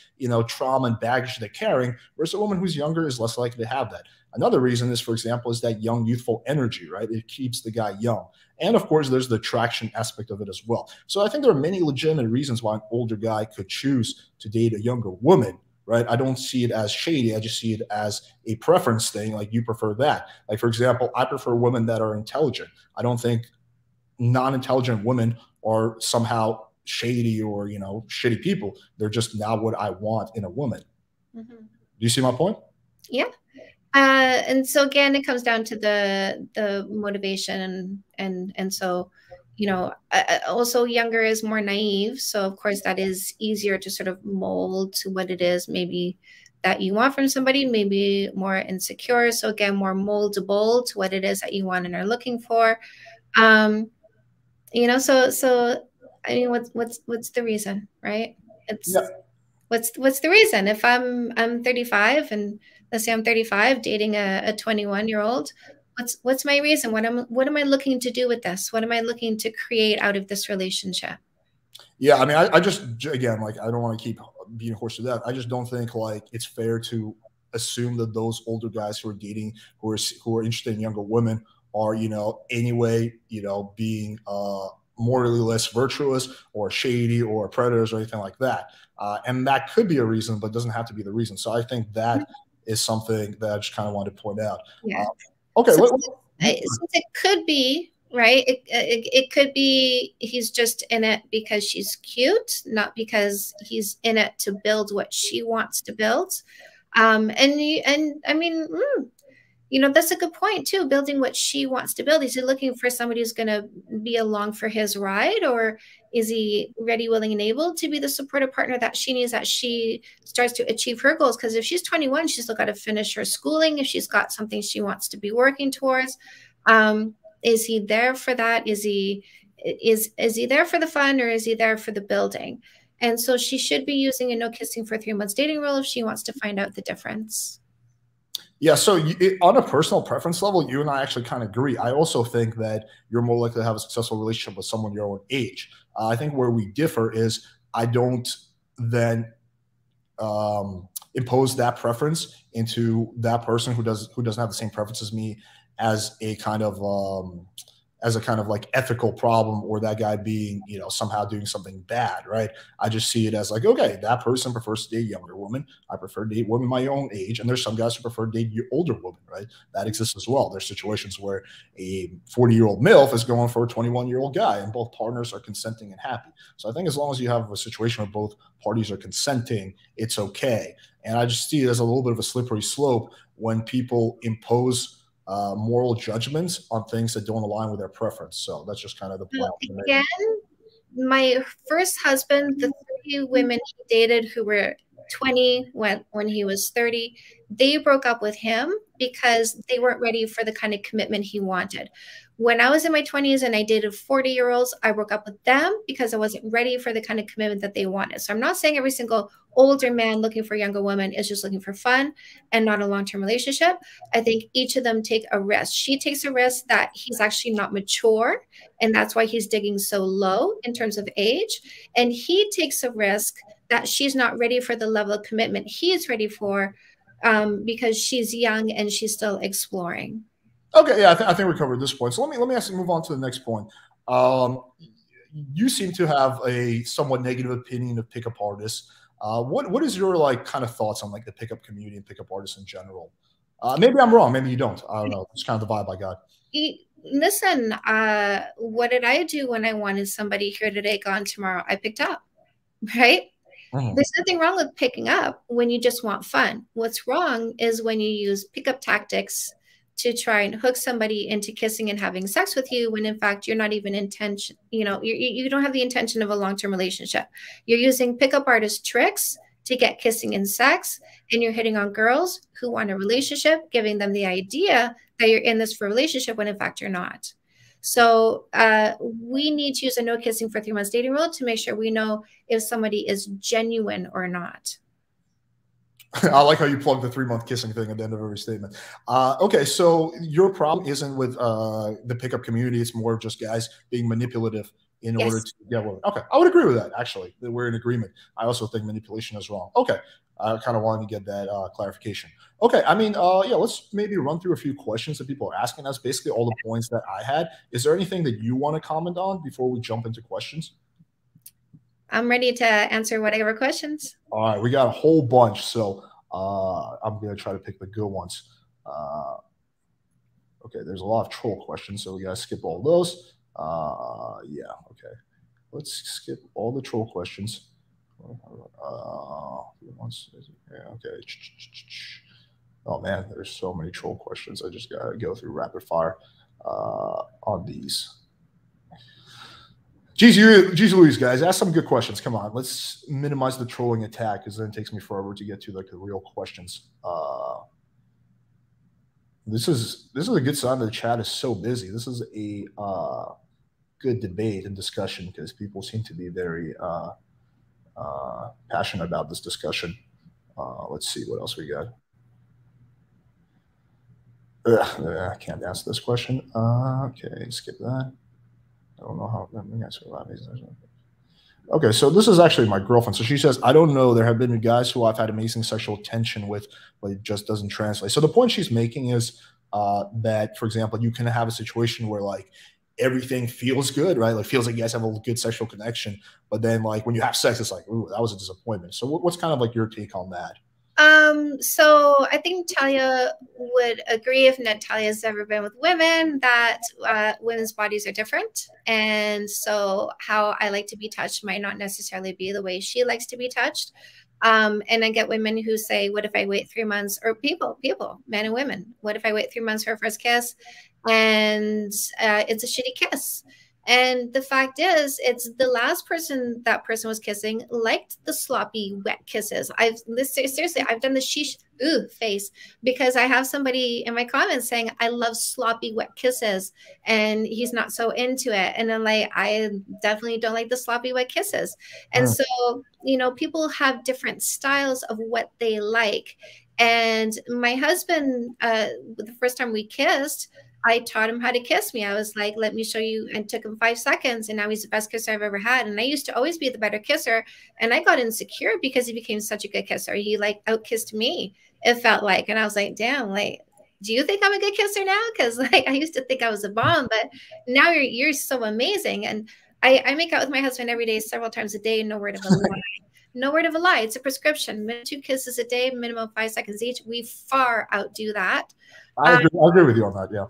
trauma and baggage they're carrying, whereas a woman who's younger is less likely to have that. Another reason is, for example, is that young, youthful energy, right? It keeps the guy young. And of course, there's the attraction aspect of it as well. So I think there are many legitimate reasons why an older guy could choose to date a younger woman. right? I don't see it as shady. I just see it as a preference thing. Like you prefer that. Like, for example, I prefer women that are intelligent. I don't think non-intelligent women are somehow shady or, shitty people. They're just not what I want in a woman. Mm-hmm. Do you see my point? Yeah. And so again, it comes down to the motivation and so, also younger is more naive. So of course that is easier to sort of mold to what it is maybe that you want from somebody, maybe more insecure. So again, more moldable to what it is that you want and are looking for. So I mean, what's the reason, right? It's what's the reason? If I'm 35 and let's say I'm 35 dating a 21-year-old, what's my reason? What am I looking to do with this? What am I looking to create out of this relationship? Yeah, I mean, I just, again, like, I don't want to keep beating a horse to death. I just don't think like it's fair to assume that those older guys who are dating, who are interested in younger women are, anyway, being morally less virtuous or shady or predators or anything like that. And that could be a reason, but doesn't have to be the reason. So I think that is something that I just kind of wanted to point out. Yeah. Okay. So it could be, right? It could be he's just in it because she's cute, not because he's in it to build what she wants to build. And I mean, that's a good point too. Building what she wants to build. Is he looking for somebody who's going to be along for his ride, or is he ready, willing, and able to be the supportive partner that she needs, that she starts to achieve her goals? Because if she's 21, she's still got to finish her schooling. If she's got something she wants to be working towards, is he there for that? Is he there for the fun, or is he there for the building? And so she should be using a no kissing for 3 months dating rule if she wants to find out the difference. Yeah, so on a personal preference level, you and I actually kind of agree. I also think that you're more likely to have a successful relationship with someone your own age. I think where we differ is I don't then impose that preference into that person who doesn't have the same preference as me as a kind of like ethical problem, or that guy being, somehow doing something bad, right? I just see it as like, okay, that person prefers to date younger women. I prefer to date women my own age. And there's some guys who prefer to date older women, right? That exists as well. There's situations where a 40-year-old MILF is going for a 21-year-old guy, and both partners are consenting and happy. So I think as long as you have a situation where both parties are consenting, it's okay. And I just see it as a little bit of a slippery slope when people impose moral judgments on things that don't align with their preference. So that's just kind of the point. Again, my first husband, the 3 women he dated who were 20 when he was 30, they broke up with him because they weren't ready for the kind of commitment he wanted. When I was in my 20s and I dated 40-year-olds, I broke up with them because I wasn't ready for the kind of commitment that they wanted. So I'm not saying every single older man looking for a younger woman is just looking for fun and not a long-term relationship. I think each of them take a risk. She takes a risk that he's actually not mature, and that's why he's digging so low in terms of age. And he takes a risk that she's not ready for the level of commitment he's ready for, because she's young and she's still exploring. Okay, yeah, I think we covered this point. So let me actually move on to the next point. You seem to have a somewhat negative opinion of pickup artists. What is your like kind of thoughts on like the pickup community and pickup artists in general? Maybe I'm wrong. Maybe you don't. I don't know. It's kind of the vibe I got. Listen, what did I do when I wanted somebody here today, gone tomorrow? I picked up, right? There's nothing wrong with picking up when you just want fun. What's wrong is when you use pickup tactics to try and hook somebody into kissing and having sex with you, when in fact you're not even intention, you don't have the intention of a long-term relationship. You're using pickup artist tricks to get kissing and sex, and you're hitting on girls who want a relationship, giving them the idea that you're in this for a relationship when in fact you're not. So we need to use a no kissing for 3 months dating rule to make sure we know if somebody is genuine or not. I like how you plug the 3-month kissing thing at the end of every statement. Okay, so your problem isn't with the pickup community. It's more of just guys being manipulative in order to get women. Okay, I would agree with that, actually. We're in agreement. I also think manipulation is wrong. Okay, I kind of wanted to get that clarification. Okay, I mean, yeah, let's maybe run through a few questions that people are asking. That's basically all the points that I had. Is there anything that you want to comment on before we jump into questions? I'm ready to answer whatever questions. All right, we got a whole bunch, so I'm gonna try to pick the good ones. Okay, there's a lot of troll questions, so we gotta skip all those. Yeah, okay. Let's skip all the troll questions. Yeah, okay. Oh man, there's so many troll questions. I just gotta go through rapid fire on these. Geez Louise, guys, ask some good questions. Come on, let's minimize the trolling attack because then it takes me forever to get to like the real questions. This is a good sign that the chat is so busy. This is a good debate and discussion because people seem to be very passionate about this discussion. Let's see what else we got. I can't answer this question. Okay, skip that. I don't know how. Okay, so this is actually my girlfriend. So she says, I don't know. There have been guys who I've had amazing sexual tension with, but it just doesn't translate. So the point she's making is that, for example, you can have a situation where like everything feels good, right? Like feels like you guys have a good sexual connection, but then like when you have sex, it's like, ooh, that was a disappointment. So what's kind of like your take on that? So I think Talia would agree if Natalia's ever been with women that women's bodies are different. And so how I like to be touched might not necessarily be the way she likes to be touched. And I get women who say, what if I wait 3 months, or people, men and women, what if I wait 3 months for a first kiss and it's a shitty kiss? And the fact is, it's the last person that person was kissing liked the sloppy, wet kisses. Seriously, I've done the sheesh face because I have somebody in my comments saying, I love sloppy, wet kisses. And he's not so into it. And I'm like, I definitely don't like the sloppy, wet kisses. And so, you know, people have different styles of what they like. And my husband, the first time we kissed, I taught him how to kiss me. I was like, let me show you, and took him 5 seconds. And now he's the best kisser I've ever had. And I used to always be the better kisser. And I got insecure because he became such a good kisser. He like out-kissed me, it felt like. And I was like, damn, like, do you think I'm a good kisser now? Because like I used to think I was a bomb, but now you're so amazing. And I make out with my husband every day, several times a day, no word of a lie. No word of a lie. It's a prescription. 2 kisses a day, minimum 5 seconds each. We far outdo that. I agree with you on that, yeah.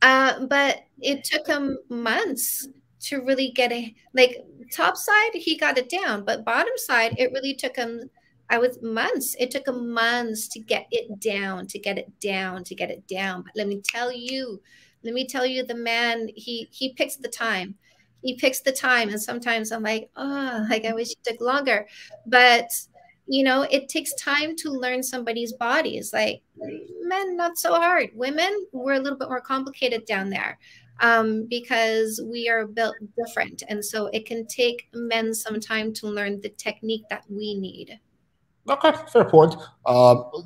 But it took him months to really get a, like, top side, he got it down, but bottom side, it really took him, months. It took him months to get it down, to get it down, to get it down. But let me tell you, the man, he picks the time. He picks the time. And sometimes I'm like, oh, like I wish it took longer. But you know, it takes time to learn somebody's bodies. Like men, not so hard. Women, we're a little bit more complicated down there because we are built different. And so it can take men some time to learn the technique that we need. Okay, fair point.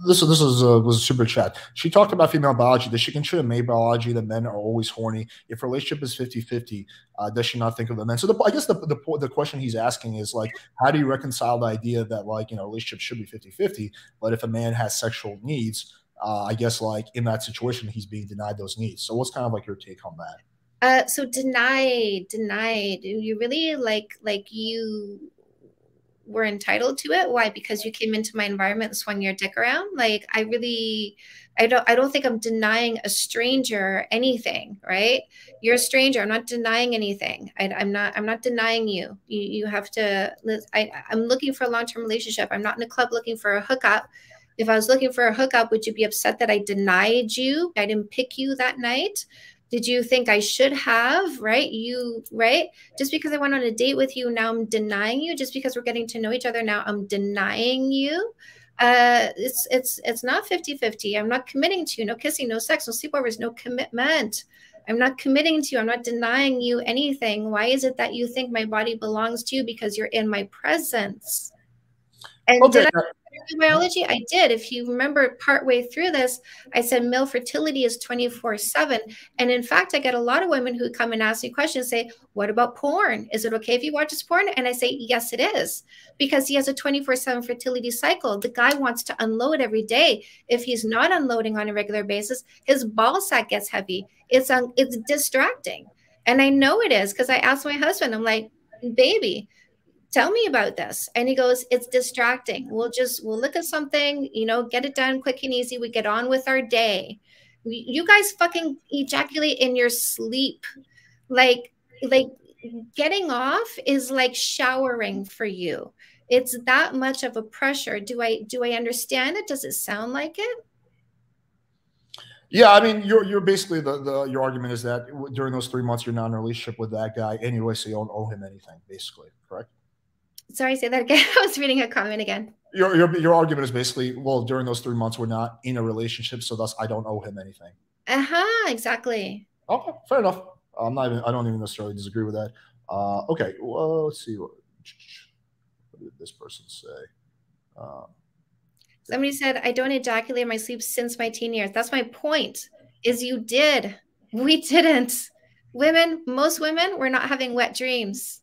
This was a super chat. She talked about female biology. Does she consider male biology that men are always horny? If relationship is 50-50, does she not think of the men? So I guess the question he's asking is like, how do you reconcile the idea that like, you know, relationships should be 50-50, but if a man has sexual needs, I guess like in that situation, he's being denied those needs. So what's kind of like your take on that? So denied. You really like you were entitled to it. Why? Because you came into my environment and swung your dick around. Like I don't think I'm denying a stranger anything, right? You're a stranger. I'm not denying anything. I'm not denying you. You have to, I'm looking for a long-term relationship. I'm not in a club looking for a hookup. If I was looking for a hookup, would you be upset that I denied you? I didn't pick you that night? Did you think I should have, right? Right? Just because I went on a date with you, now I'm denying you. Just because we're getting to know each other, now I'm denying you. It's not 50-50. I'm not committing to you. No kissing, no sex, no sleepovers, no commitment. I'm not committing to you. I'm not denying you anything. Why is it that you think my body belongs to you? Because you're in my presence. And okay. did I biology? I did. If you remember partway through this, I said male fertility is 24/7. And in fact, I get a lot of women who come and ask me questions, say, what about porn? Is it okay if he watches porn? And I say, yes, it is. Because he has a 24/7 fertility cycle. The guy wants to unload every day. If he's not unloading on a regular basis, his ball sack gets heavy. It's distracting. And I know it is because I asked my husband, I'm like, baby, tell me about this. And he goes, it's distracting. We'll look at something, get it done quick and easy. We get on with our day. You guys fucking ejaculate in your sleep. Like getting off is like showering for you. It's that much of a pressure. Do I understand it? Does it sound like it? Yeah, I mean, you're basically your argument is that during those 3 months you're not in a relationship with that guy anyway, so you don't owe him anything, basically, correct? Sorry, say that again. I was reading a comment again. Your argument is basically, well, during those 3 months we're not in a relationship, so thus I don't owe him anything. Exactly. Okay, fair enough. I don't even necessarily disagree with that. Okay, well, let's see what did this person say. Somebody said, I don't ejaculate in my sleep since my teen years. That's my point, is you did. We didn't. Most women were not having wet dreams.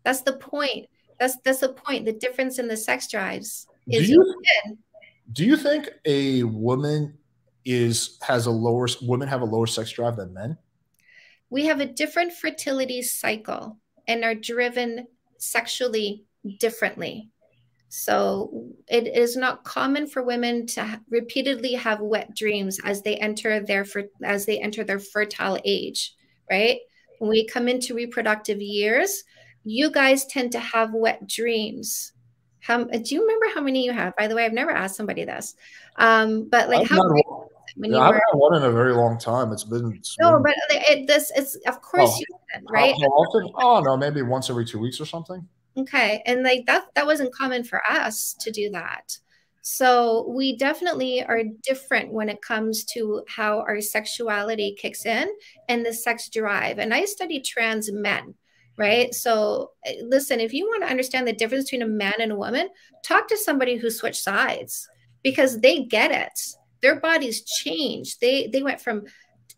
That's the point. That's the point. The difference in the sex drives is do you think a woman women have a lower sex drive than men? We have a different fertility cycle and are driven sexually differently. So it is not common for women to repeatedly have wet dreams as they enter their fertile age, right? When we come into reproductive years, you guys tend to have wet dreams. Do you remember how many you have? By the way, I've never asked somebody this, but like when I haven't had one in a very long time. It's been but it's of course you did, right? How often? Oh no, maybe once every 2 weeks or something. Okay, and like that wasn't common for us to do that. So we definitely are different when it comes to how our sexuality kicks in and the sex drive. And I study trans men, right? So listen, if you want to understand the difference between a man and a woman, talk to somebody who switched sides because they get it. Their bodies change. They went from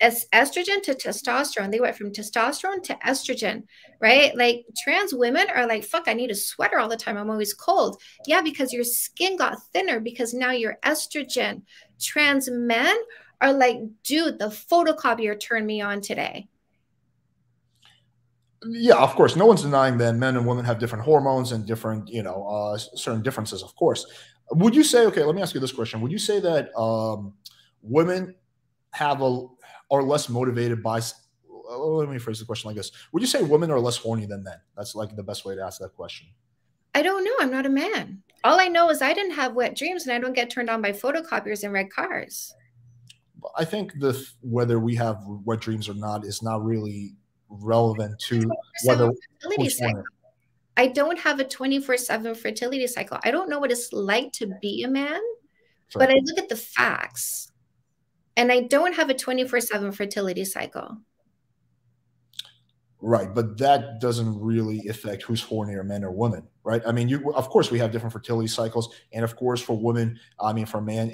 estrogen to testosterone. They went from testosterone to estrogen, right? Like trans women are like, fuck, I need a sweater all the time. I'm always cold. Yeah, because your skin got thinner because now you're estrogen. Trans men are like, dude, the photocopier turned me on today. Yeah, of course. No one's denying that men and women have different hormones and different, certain differences, of course. Would you say, okay, let me ask you this question. Would you say that women are less motivated by, let me phrase the question like this. Would you say women are less horny than men? That's like the best way to ask that question. I don't know. I'm not a man. All I know is I didn't have wet dreams and I don't get turned on by photocopiers and red cars. I think whether we have wet dreams or not is not really relevant to whether I don't have a 24/7 fertility cycle. I don't know what it's like to be a man, but I look at the facts. And I don't have a 24/7 fertility cycle. Right, but that doesn't really affect who's hornier, men or women, right? I mean, of course, we have different fertility cycles, and of course, for women, I mean, for a man,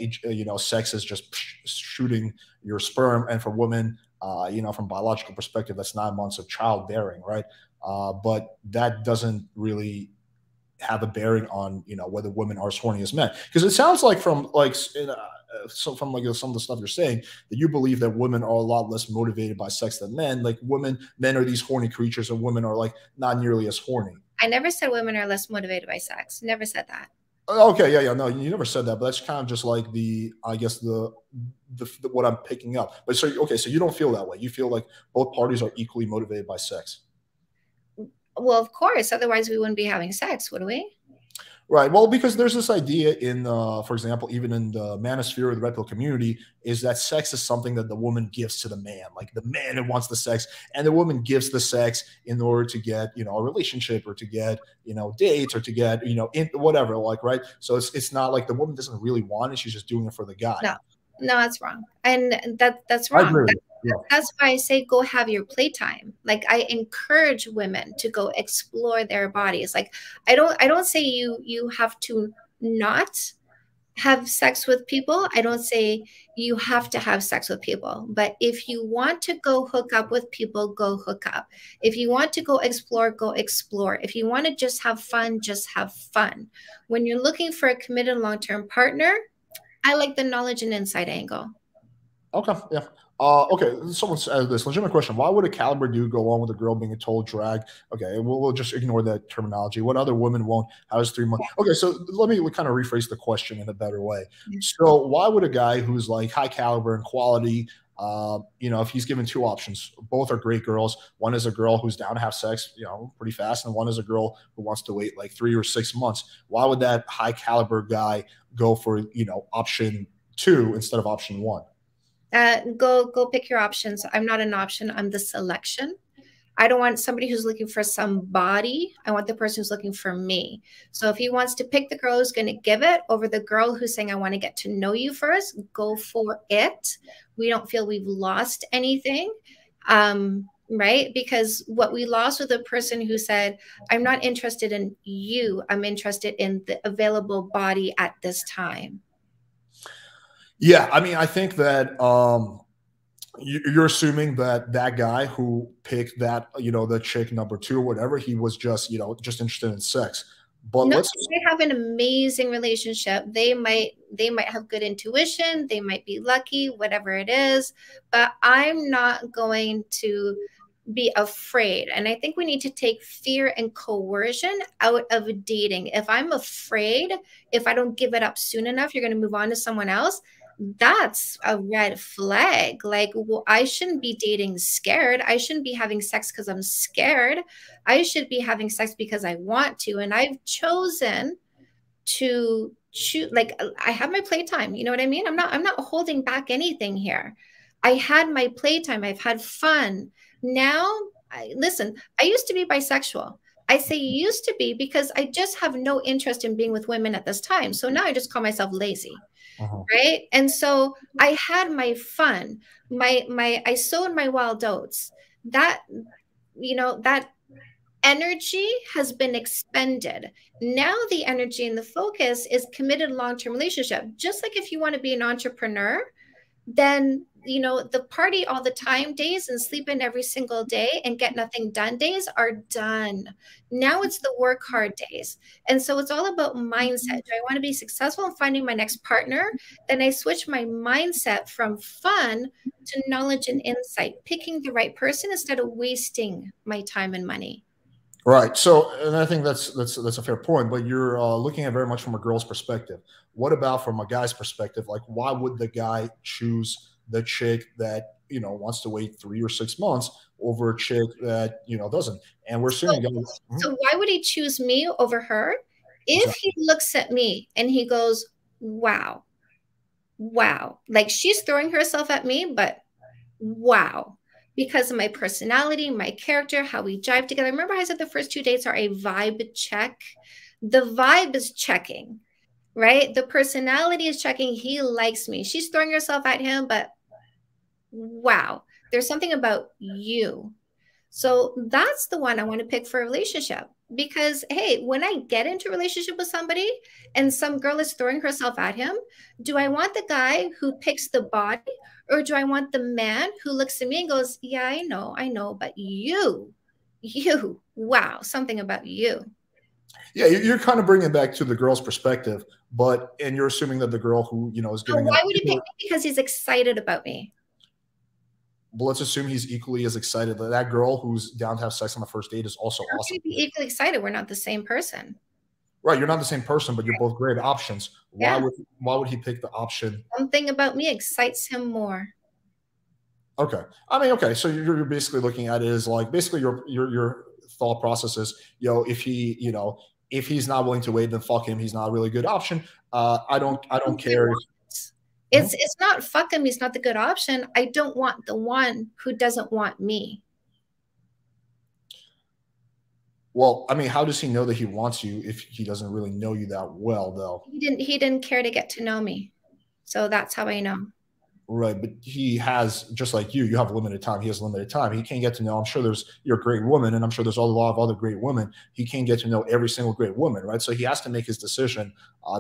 sex is just shooting your sperm, and for women, from biological perspective, that's 9 months of childbearing, right? But that doesn't really have a bearing on whether women are as horny as men, because it sounds like from some of the stuff you're saying that you believe that women are a lot less motivated by sex than men. Like men are these horny creatures, and women are like not nearly as horny. I never said women are less motivated by sex. Never said that. Okay, yeah, no, you never said that, but that's kind of just like what I'm picking up. But so you don't feel that way. You feel like both parties are equally motivated by sex. Well, of course. Otherwise, we wouldn't be having sex, would we? Right. Well, because there's this idea in, for example, even in the manosphere or the red pill community, is that sex is something that the woman gives to the man. Like the man wants the sex, and the woman gives the sex in order to get, a relationship or to get, dates or to get, whatever. Like, right. So it's not like the woman doesn't really want it; she's just doing it for the guy. No, that's wrong, and that's wrong. I agree. That's why I say go have your playtime. Like I encourage women to go explore their bodies. Like I don't say you have to not have sex with people. I don't say you have to have sex with people. But if you want to go hook up with people, go hook up. If you want to go explore, go explore. If you want to just have fun, just have fun. When you're looking for a committed long-term partner, I like the knowledge and insight angle. Okay. Yeah. Okay, someone said this legitimate question. Why would a caliber dude go along with a girl being a total drag? Okay, we'll just ignore that terminology. What other woman won't? How does 3 months? Okay, so let me kind of rephrase the question in a better way. Yeah. So, why would a guy who's like high caliber and quality, if he's given two options, both are great girls. One is a girl who's down to have sex, pretty fast, and one is a girl who wants to wait like 3 or 6 months. Why would that high caliber guy go for option two instead of option one? Go pick your options. I'm not an option. I'm the selection. I don't want somebody who's looking for somebody. I want the person who's looking for me. So if he wants to pick the girl who's going to give it over the girl who's saying, I want to get to know you first, go for it. We don't feel we've lost anything. Right? Because what we lost with a person who said, I'm not interested in you. I'm interested in the available body at this time. Yeah, I mean, I think that you're assuming that that guy who picked that, the chick number two or whatever, he was just interested in sex. But No, let's they have an amazing relationship. They might have good intuition, they might be lucky, whatever it is, but I'm not going to be afraid. And I think we need to take fear and coercion out of dating. If I'm afraid, if I don't give it up soon enough, you're going to move on to someone else. That's a red flag. Like, well, I shouldn't be dating scared. I shouldn't be having sex because I'm scared. I should be having sex because I want to. And I've chosen to choose, like, I have my playtime. You know what I mean? I'm not holding back anything here. I had my playtime. I've had fun. Now, listen, I used to be bisexual. I say used to be because I just have no interest in being with women at this time. So now I just call myself lazy. Right. And so I had my fun, I sowed my wild oats. That, that energy has been expended. Now the energy and the focus is committed long-term relationship. Just like if you want to be an entrepreneur, then the party all the time days and sleep in every single day and get nothing done days are done. Now it's the work hard days. And so it's all about mindset. Do I want to be successful in finding my next partner? Then I switch my mindset from fun to knowledge and insight, picking the right person instead of wasting my time and money. Right. So, and I think that's a fair point. But you're looking at very much from a girl's perspective. What about from a guy's perspective? Like, why would the guy choose the chick that wants to wait 3 or 6 months over a chick that doesn't? And we're assuming. So why would he choose me over her? If he looks at me and he goes, "Wow, wow," like she's throwing herself at me, but wow. Because of my personality, my character, how we jive together. Remember, I said the first 2 dates are a vibe check. The vibe is checking, right? The personality is checking. He likes me. She's throwing herself at him, but wow, there's something about you. So that's the one I want to pick for a relationship. Because, hey, when I get into a relationship with somebody and some girl is throwing herself at him, do I want the guy who picks the body, or do I want the man who looks at me and goes, yeah, I know, but you, wow, something about you. Yeah, you're kind of bringing it back to the girl's perspective, and you're assuming that the girl who is So giving why would he pick me? Because he's excited about me. But let's assume he's equally as excited. That girl who's down to have sex on the first date is also How awesome. can you be equally excited? We're not the same person. Right, you're not the same person, but you're both great options. Yeah. Why would he pick the option? Something about me excites him more. Okay, I mean, okay, so you're basically looking at it as like basically your thought process is, if he's not willing to wait, then fuck him. He's not a really good option. I don't care. It's not fuck him. He's not the good option. I don't want the one who doesn't want me. Well, I mean, how does he know that he wants you if he doesn't really know you that well, though? He didn't care to get to know me. So that's how I know. Right, but he has, just like you have limited time. He has limited time. He can't get to know. I'm sure you're a great woman, and I'm sure there's a lot of other great women. He can't get to know every single great woman, right? So he has to make his decision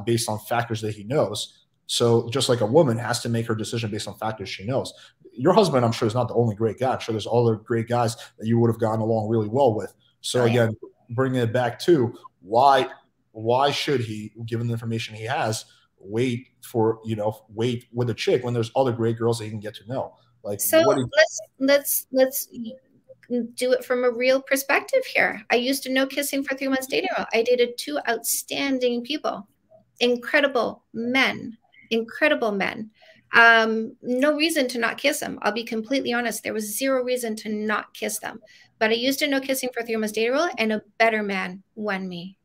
based on factors that he knows. So just like a woman has to make her decision based on factors she knows. Your husband, I'm sure, is not the only great guy. I'm sure there's other great guys that you would have gotten along really well with. So again, bringing it back to why should he, given the information he has, wait with a chick when there's other great girls that he can get to know? Like, So what? Do let's do it from a real perspective here. I used a no kissing for 3 months dating rule. I dated 2 outstanding people, incredible men, incredible men. No reason to not kiss them. I'll be completely honest. There was zero reason to not kiss them. But I used a no kissing for 3 months dating rule, and a better man won me.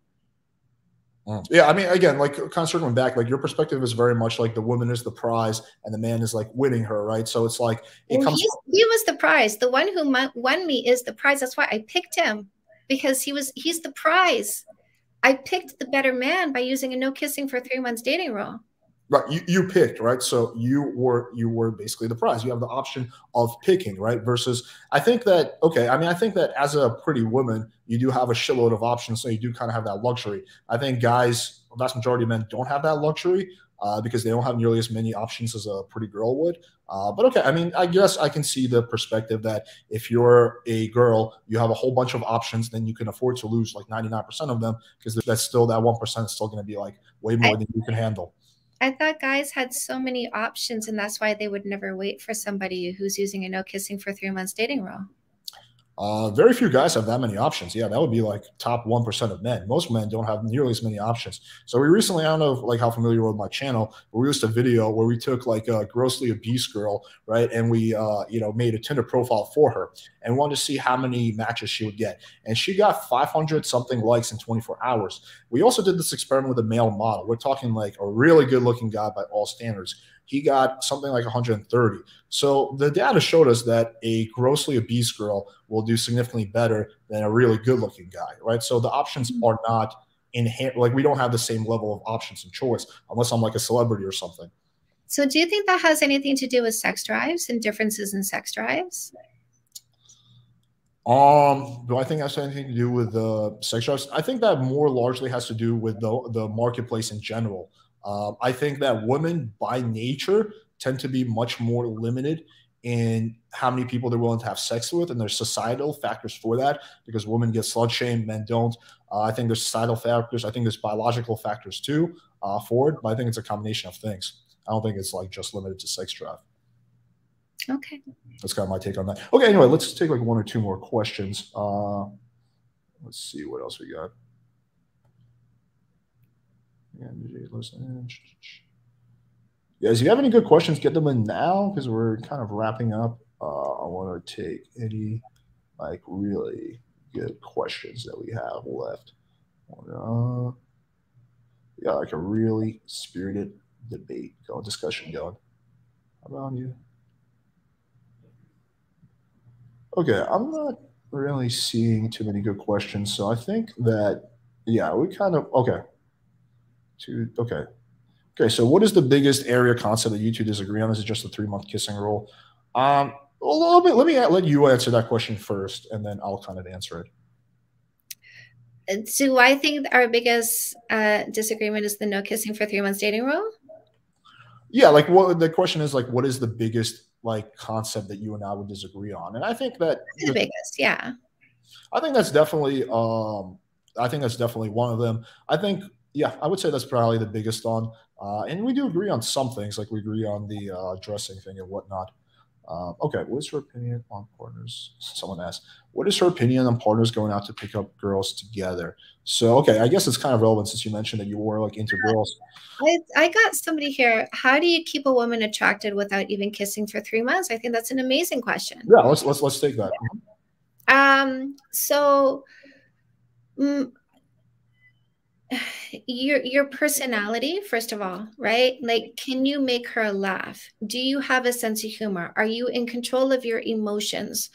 Yeah, I mean, again, like kind of circling back, like your perspective is very much like the woman is the prize and the man is like winning her, right? So it's like it Well, comes. he was the prize. The one who won me is the prize. That's why I picked him, because he's the prize. I picked the better man by using a no kissing for 3 months dating rule. Right, you picked, right? So you were basically the prize. You have the option of picking, right? Versus, I think that okay. I mean, I think that as a pretty woman, you do have a shitload of options, so you do kind of have that luxury. I think guys, the vast majority of men, don't have that luxury because they don't have nearly as many options as a pretty girl would. But okay, I mean, I guess I can see the perspective that if you're a girl, you have a whole bunch of options, then you can afford to lose like 99% of them because that's still that 1% is still going to be like way more than you can handle. I thought guys had so many options, and that's why they would never wait for somebody who's using a no kissing for 3 months dating rule. Very few guys have that many options. Yeah, that would be like top 1% of men. Most men don't have nearly as many options. So we recently, I don't know like how familiar you are with my channel, but we released a video where we took like a grossly obese girl, right? And we, made a Tinder profile for her and wanted to see how many matches she would get. And she got 500 something likes in 24 hours. We also did this experiment with a male model. We're talking like a really good looking guy by all standards. He got something like 130. So the data showed us that a grossly obese girl will do significantly better than a really good looking guy, right? So the options are not inherent. Like we don't have the same level of options and choice unless I'm like a celebrity or something. So do you think that has anything to do with sex drives and differences in sex drives? Do I think that's anything to do with sex drives? I think that more largely has to do with the marketplace in general. I think that women by nature tend to be much more limited in how many people they're willing to have sex with, and there's societal factors for that because women get slut shamed, men don't. I think there's societal factors. I think there's biological factors too for it, but I think it's a combination of things. I don't think it's like just limited to sex drive. Okay. That's kind of my take on that. Okay, anyway, let's take like one or two more questions. Let's see what else we got. Guys, if you have any good questions, get them in now because we're kind of wrapping up. I want to take any like really good questions that we have left. We got like a really spirited debate discussion going. How about you? Okay, I'm not really seeing too many good questions, so I think that yeah, we kind of okay. Okay. Okay, so what is the biggest area concept that you two disagree on? Is it just the 3 month kissing rule? A little bit. Let you answer that question first, and then I'll kind of answer it. So I think our biggest disagreement is the no kissing for 3 months dating rule. Yeah, like what the question is like, what is the biggest like concept that you and I would disagree on? And I think that the biggest, yeah. I think that's definitely one of them. I think yeah, I would say that's probably the biggest one. And we do agree on some things, like we agree on the dressing thing and whatnot. Okay, what is her opinion on partners? Someone asked, what is her opinion on partners going out to pick up girls together? So, okay, I guess it's kind of relevant since you mentioned that you were like into girls. I got somebody here. How do you keep a woman attracted without even kissing for 3 months? I think that's an amazing question. Yeah, let's take that. So your personality, first of all, right? Like, can you make her laugh? Do you have a sense of humor? Are you in control of your emotions?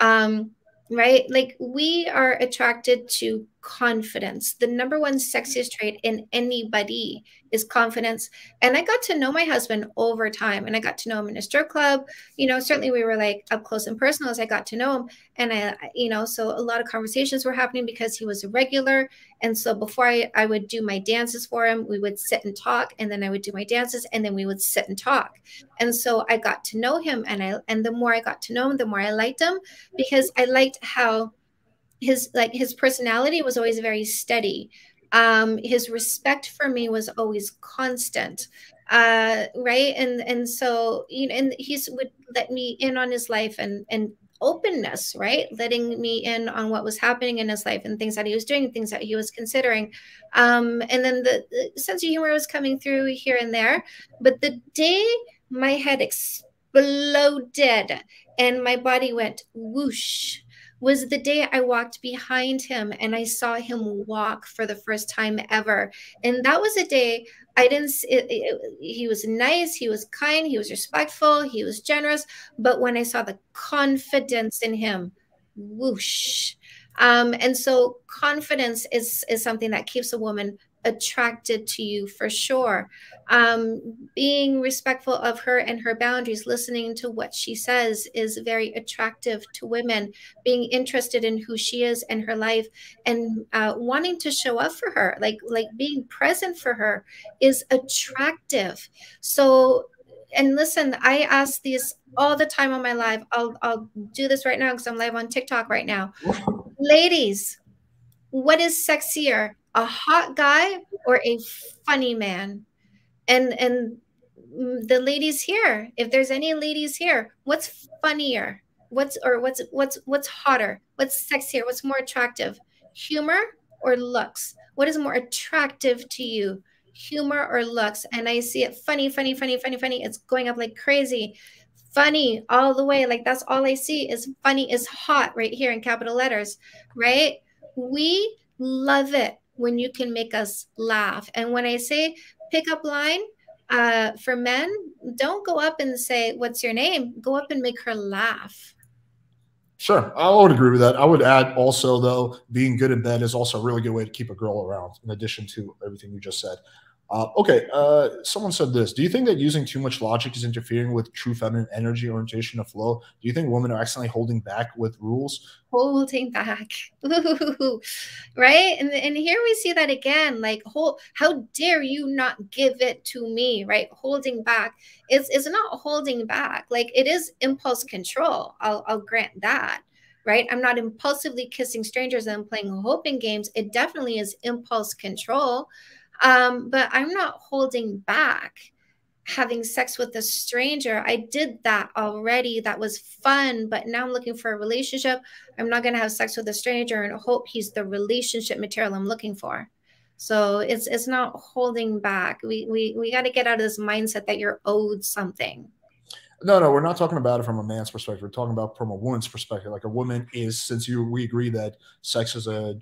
Right? Like, we are attracted to confidence. The number one sexiest trait in anybody is confidence. And I got to know my husband over time, and I got to know him in a strip club. Certainly we were like up close and personal as I got to know him. And so a lot of conversations were happening because he was a regular. And so before I would do my dances for him, we would sit and talk, and then I would do my dances, and then we would sit and talk. And so I got to know him, and the more I got to know him, the more I liked him, because I liked how his personality was always very steady. His respect for me was always constant. Right. And so, you know, and he's would let me in on his life, and openness, right? Letting me in on what was happening in his life and things that he was doing, things that he was considering. And then the sense of humor was coming through here and there. But the day my head exploded and my body went whoosh was the day I walked behind him and I saw him walk for the first time ever. And that was a day I didn't, he was nice, he was kind, he was respectful, he was generous. But when I saw the confidence in him, whoosh. And so confidence is something that keeps a woman attracted to you for sure. Being respectful of her and her boundaries, listening to what she says is very attractive to women. Being interested in who she is and her life, and wanting to show up for her, like being present for her, is attractive. So, and listen, I ask these all the time on my live. I'll do this right now because I'm live on TikTok right now. Ladies, what is sexier, a hot guy or a funny man? And the ladies here, if there's any ladies here, what's funnier? What's hotter? What's sexier? What's more attractive? Humor or looks? What is more attractive to you? Humor or looks? And I see it funny, funny, funny, funny, funny. It's going up like crazy. Funny all the way. Like that's all I see is funny is hot right here in capital letters, right? We love it when you can make us laugh. And when I say pickup line, for men, don't go up and say, "What's your name?" Go up and make her laugh. Sure, I would agree with that. I would add also, though, being good in bed is also a really good way to keep a girl around, in addition to everything you just said. Okay, someone said this. Do you think that using too much logic is interfering with true feminine energy, orientation, of flow? Do you think women are accidentally holding back with rules? Holding back. Ooh, right? And here we see that again, like, how dare you not give it to me, right? Holding back. It's not holding back. Like, it is impulse control. I'll grant that. Right? I'm not impulsively kissing strangers and playing hoping games. It definitely is impulse control. But I'm not holding back having sex with a stranger. I did that already. That was fun, but now I'm looking for a relationship. I'm not going to have sex with a stranger and hope he's the relationship material I'm looking for. So it's not holding back. We got to get out of this mindset that you're owed something. No, we're not talking about it from a man's perspective. We're talking about from a woman's perspective. Like a woman is, since we agree that sex is a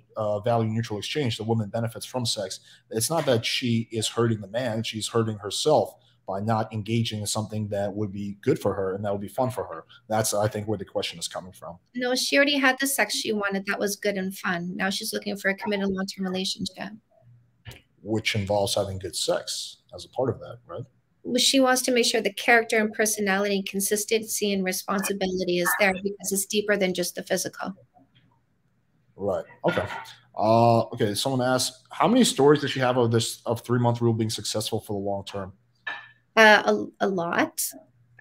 value neutral exchange, the woman benefits from sex. It's not that she is hurting the man; she's hurting herself by not engaging in something that would be good for her and that would be fun for her. That's, I think, where the question is coming from. No, she already had the sex she wanted. That was good and fun. Now she's looking for a committed long-term relationship, which involves having good sex as a part of that, right? She wants to make sure the character and personality, consistency and responsibility is there because it's deeper than just the physical. Right. Okay. Okay. Someone asked, how many stories does she have of this 3-month rule being successful for the long term? A lot.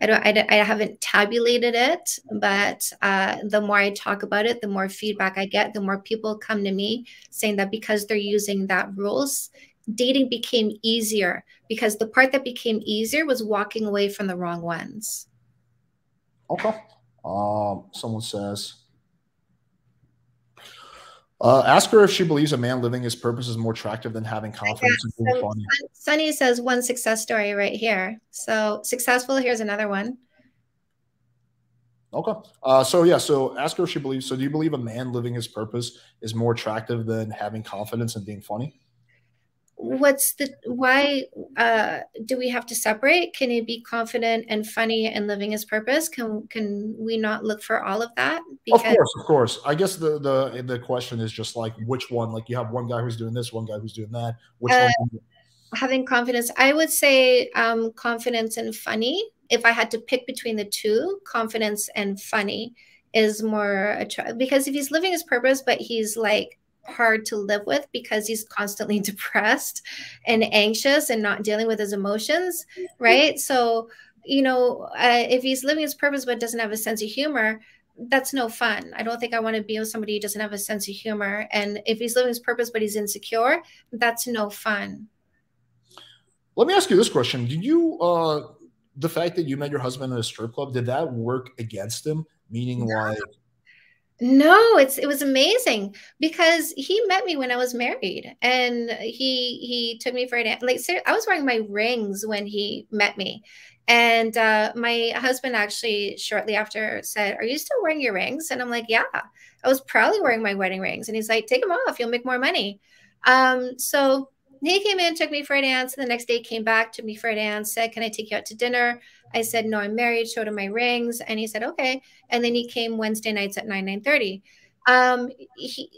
I haven't tabulated it, but the more I talk about it, the more feedback I get, the more people come to me saying that because they're using that rules, dating became easier, because the part that became easier was walking away from the wrong ones. Okay. Someone says, ask her if she believes a man living his purpose is more attractive than having confidence and being funny. Sunny says one success story right here. So successful. Here's another one. Okay. So ask her if she believes. So do you believe a man living his purpose is more attractive than having confidence and being funny? Why do we have to separate? Can he be confident and funny and living his purpose? Can we not look for all of that? Because, of course. I guess the question is just like, which one? Like, you have one guy who's doing this, one guy who's doing that. Which one? Having confidence, I would say confidence and funny. If I had to pick between the two, confidence and funny is more attractive, because if he's living his purpose, but he's like hard to live with because he's constantly depressed and anxious and not dealing with his emotions, right? So, if he's living his purpose but doesn't have a sense of humor, that's no fun. I don't think I want to be with somebody who doesn't have a sense of humor. And if he's living his purpose, but he's insecure, that's no fun. Let me ask you this question. Did you, the fact that you met your husband at a strip club, did that work against him? Meaning like, No, it was amazing because he met me when I was married, and he took me for a dance. Like, I was wearing my rings when he met me, and my husband actually shortly after said, "Are you still wearing your rings?" And I'm like, "Yeah." I was proudly wearing my wedding rings, and he's like, "Take them off, you'll make more money." So he came in, took me for a dance, and the next day came back, took me for a dance, said, "Can I take you out to dinner?" I said, "No, I'm married," showed him my rings, and he said, "Okay." And then he came Wednesday nights at 9:30.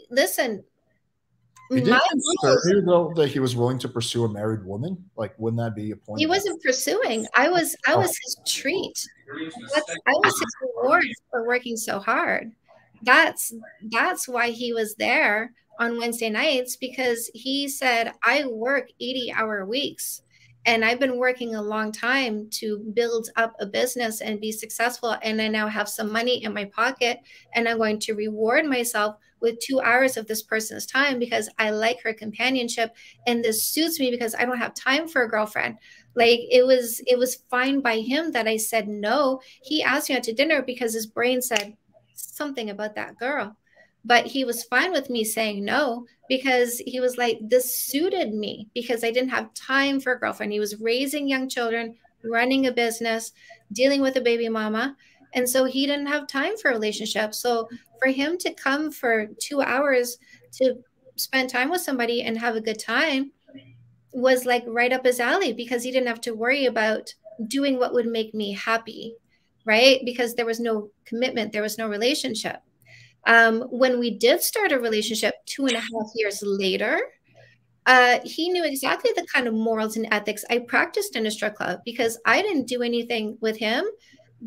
Listen, he my didn't concern rules, you though that he was willing to pursue a married woman? Like, wouldn't that be a point he of that? wasn't pursuing. I was his treat. I was his reward for working so hard. That's that's why he was there on Wednesday nights, because he said, "I work 80-hour weeks, and I've been working a long time to build up a business and be successful, and I now have some money in my pocket, and I'm going to reward myself with 2 hours of this person's time because I like her companionship, and this suits me because I don't have time for a girlfriend." Like, it was fine by him that I said no. He asked me out to dinner because his brain said something about that girl. But he was fine with me saying no because he was like, this suited me because I didn't have time for a girlfriend. He was raising young children, running a business, dealing with a baby mama. And so he didn't have time for a relationship. So for him to come for 2 hours to spend time with somebody and have a good time was like right up his alley because he didn't have to worry about doing what would make me happy, right? Because there was no commitment, there was no relationship. When we did start a relationship 2.5 years later, he knew exactly the kind of morals and ethics I practiced in a strip club because I didn't do anything with him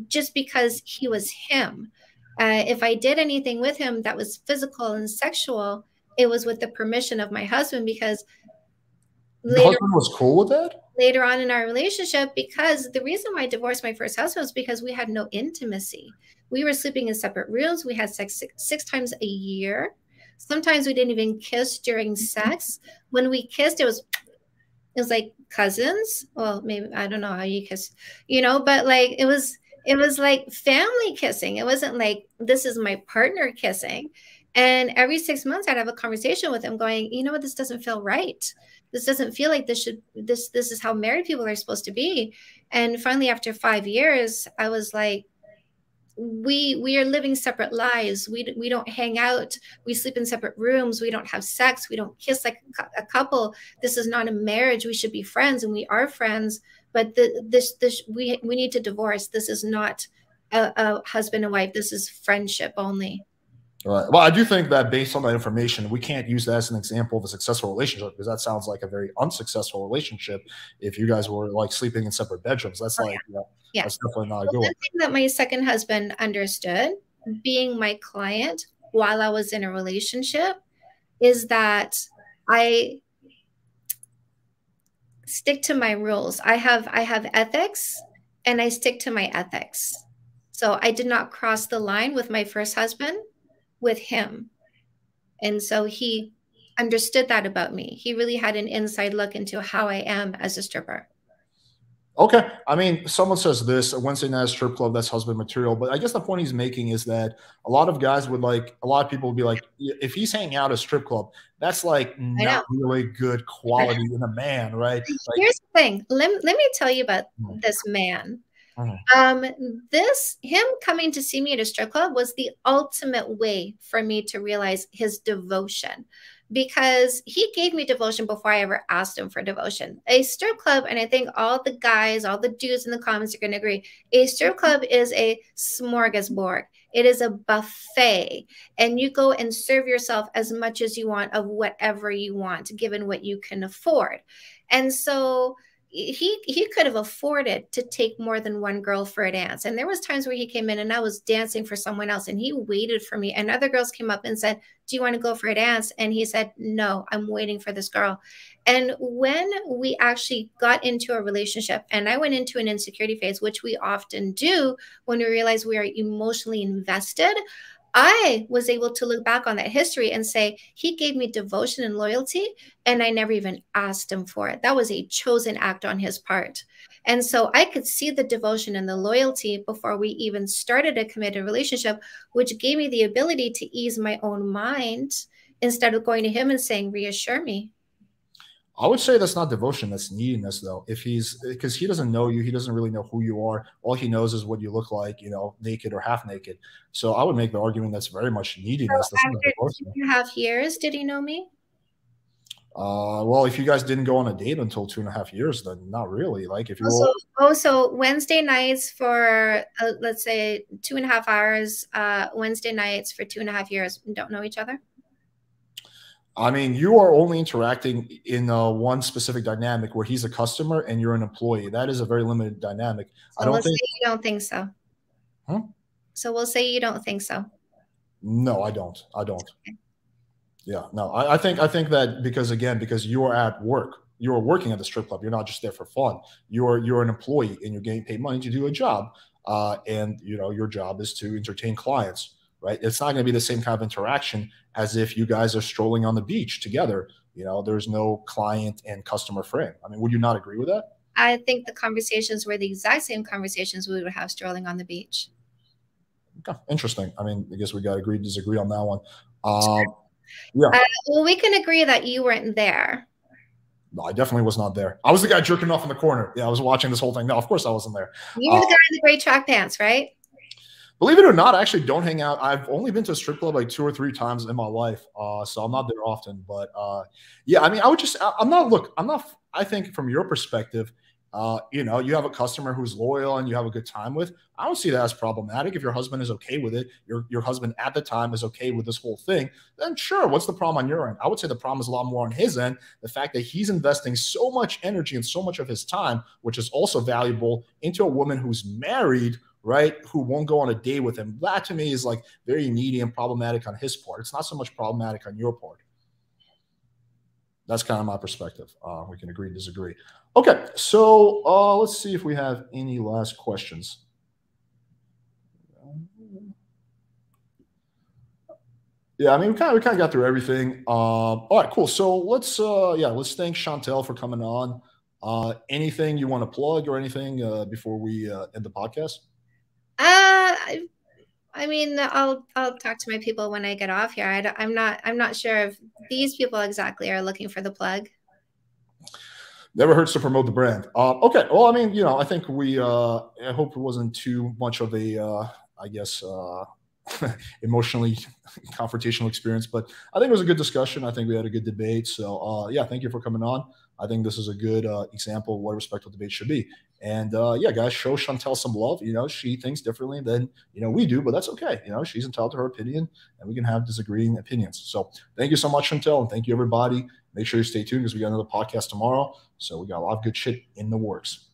just because he was him. If I did anything with him that was physical and sexual, it was with the permission of my husband because The later husband was cool with that? later on in our relationship, because the reason why I divorced my first husband was because we had no intimacy. We were sleeping in separate rooms. We had sex six times a year. Sometimes we didn't even kiss during sex. When we kissed, it was like cousins. Well, maybe I don't know how you kiss, but like it was like family kissing. It wasn't like this is my partner kissing. And every 6 months I'd have a conversation with him going, you know what, this doesn't feel right. This doesn't feel like this is how married people are supposed to be. And finally, after 5 years, I was like, we are living separate lives. We don't hang out. We sleep in separate rooms. We don't have sex. We don't kiss like a couple. This is not a marriage. We should be friends, and we are friends. But we need to divorce. This is not a husband and wife. This is friendship only. Right. Well, I do think that based on that information, we can't use that as an example of a successful relationship because that sounds like a very unsuccessful relationship. If you guys were like sleeping in separate bedrooms, that's Oh, like, yeah. that's definitely not a Well, good one one. thing that my second husband understood, being my client while I was in a relationship, is that I stick to my rules. I have ethics, and I stick to my ethics. So I did not cross the line with my first husband with him. And so he understood that about me. He really had an inside look into how I am as a stripper. Okay. I mean, someone says this a Wednesday night strip club, that's husband material. But I guess the point he's making is that a lot of guys would like, a lot of people would be like, if he's hanging out at a strip club, that's like I not know. really good quality in a man, right? Like, Here's the thing. Let me tell you about this man. mhm. Um, him coming to see me at a strip club was the ultimate way for me to realize his devotion, because he gave me devotion before I ever asked him for devotion. A strip club, and I think all the guys, all the dudes in the comments are going to agree, a strip club is a smorgasbord. It is a buffet, and you go and serve yourself as much as you want of whatever you want, given what you can afford. And so he could have afforded to take more than one girl for a dance. And there was times where he came in and I was dancing for someone else and he waited for me. And other girls came up and said, do you want to go for a dance? And he said, no, I'm waiting for this girl. And when we actually got into a relationship and I went into an insecurity phase, which we often do when we realize we are emotionally invested, I was able to look back on that history and say, he gave me devotion and loyalty, and I never even asked him for it. That was a chosen act on his part. And so I could see the devotion and the loyalty before we even started a committed relationship, which gave me the ability to ease my own mind instead of going to him and saying, reassure me. I would say that's not devotion, that's neediness, though. If he's because he doesn't know you, he doesn't really know who you are. All he knows is what you look like, naked or half naked. So I would make the argument that's very much neediness. So That's not after devotion. 2.5 years, did he know me? Well, if you guys didn't go on a date until 2.5 years, then not really. Like if you So Wednesday nights for let's say 2.5 hours, Wednesday nights for 2.5 years, don't know each other. I mean, you are only interacting in one specific dynamic where he's a customer and you're an employee. That is a very limited dynamic. So I don't think you don't think so. Huh? So we'll say you don't think so. No, I don't. Okay. Yeah, no, I think that because you are at work, you are working at the strip club. You're not just there for fun. You're an employee and you're getting paid money to do a job. And your job is to entertain clients, right? It's not going to be the same kind of interaction as if you guys are strolling on the beach together. There's no client and customer frame. I mean, would you not agree with that? I think the conversations were the exact same conversations we would have strolling on the beach. Okay, interesting. I mean, I guess we got to agree, disagree on that one. Yeah. Well, we can agree that you weren't there. No, I definitely was not there. I was the guy jerking off in the corner. Yeah, I was watching this whole thing. No, of course I wasn't there. You were the guy in the gray track pants, right? Believe it or not, I actually don't hang out. I've only been to a strip club like 2 or 3 times in my life, so I'm not there often. But yeah, I mean, I think from your perspective, you have a customer who's loyal and you have a good time with. I don't see that as problematic. If your husband is okay with it, your husband at the time is okay with this whole thing, then sure, what's the problem on your end? I would say the problem is a lot more on his end. The fact that he's investing so much energy and so much of his time, which is also valuable, into a woman who's married, right, who won't go on a date with him. That to me is like very needy and problematic on his part. It's not so much problematic on your part. That's kind of my perspective. We can agree, disagree. Okay, so let's see if we have any last questions. Yeah, I mean, we kind of got through everything. All right, cool. So let's thank Chantel for coming on. Anything you want to plug or anything before we end the podcast? I mean, I'll talk to my people when I get off here. I'm not sure if these people exactly are looking for the plug. Never hurts to promote the brand. Okay. Well, I mean, I think I hope it wasn't too much of a, emotionally confrontational experience, but I think it was a good discussion. I think we had a good debate. So, yeah, thank you for coming on. I think this is a good example of what a respectful debate should be. And yeah, guys, show Chantel some love. She thinks differently than we do, but that's okay. She's entitled to her opinion, and we can have disagreeing opinions. So thank you so much, Chantel, and thank you everybody. Make sure you stay tuned because we got another podcast tomorrow. So we got a lot of good shit in the works.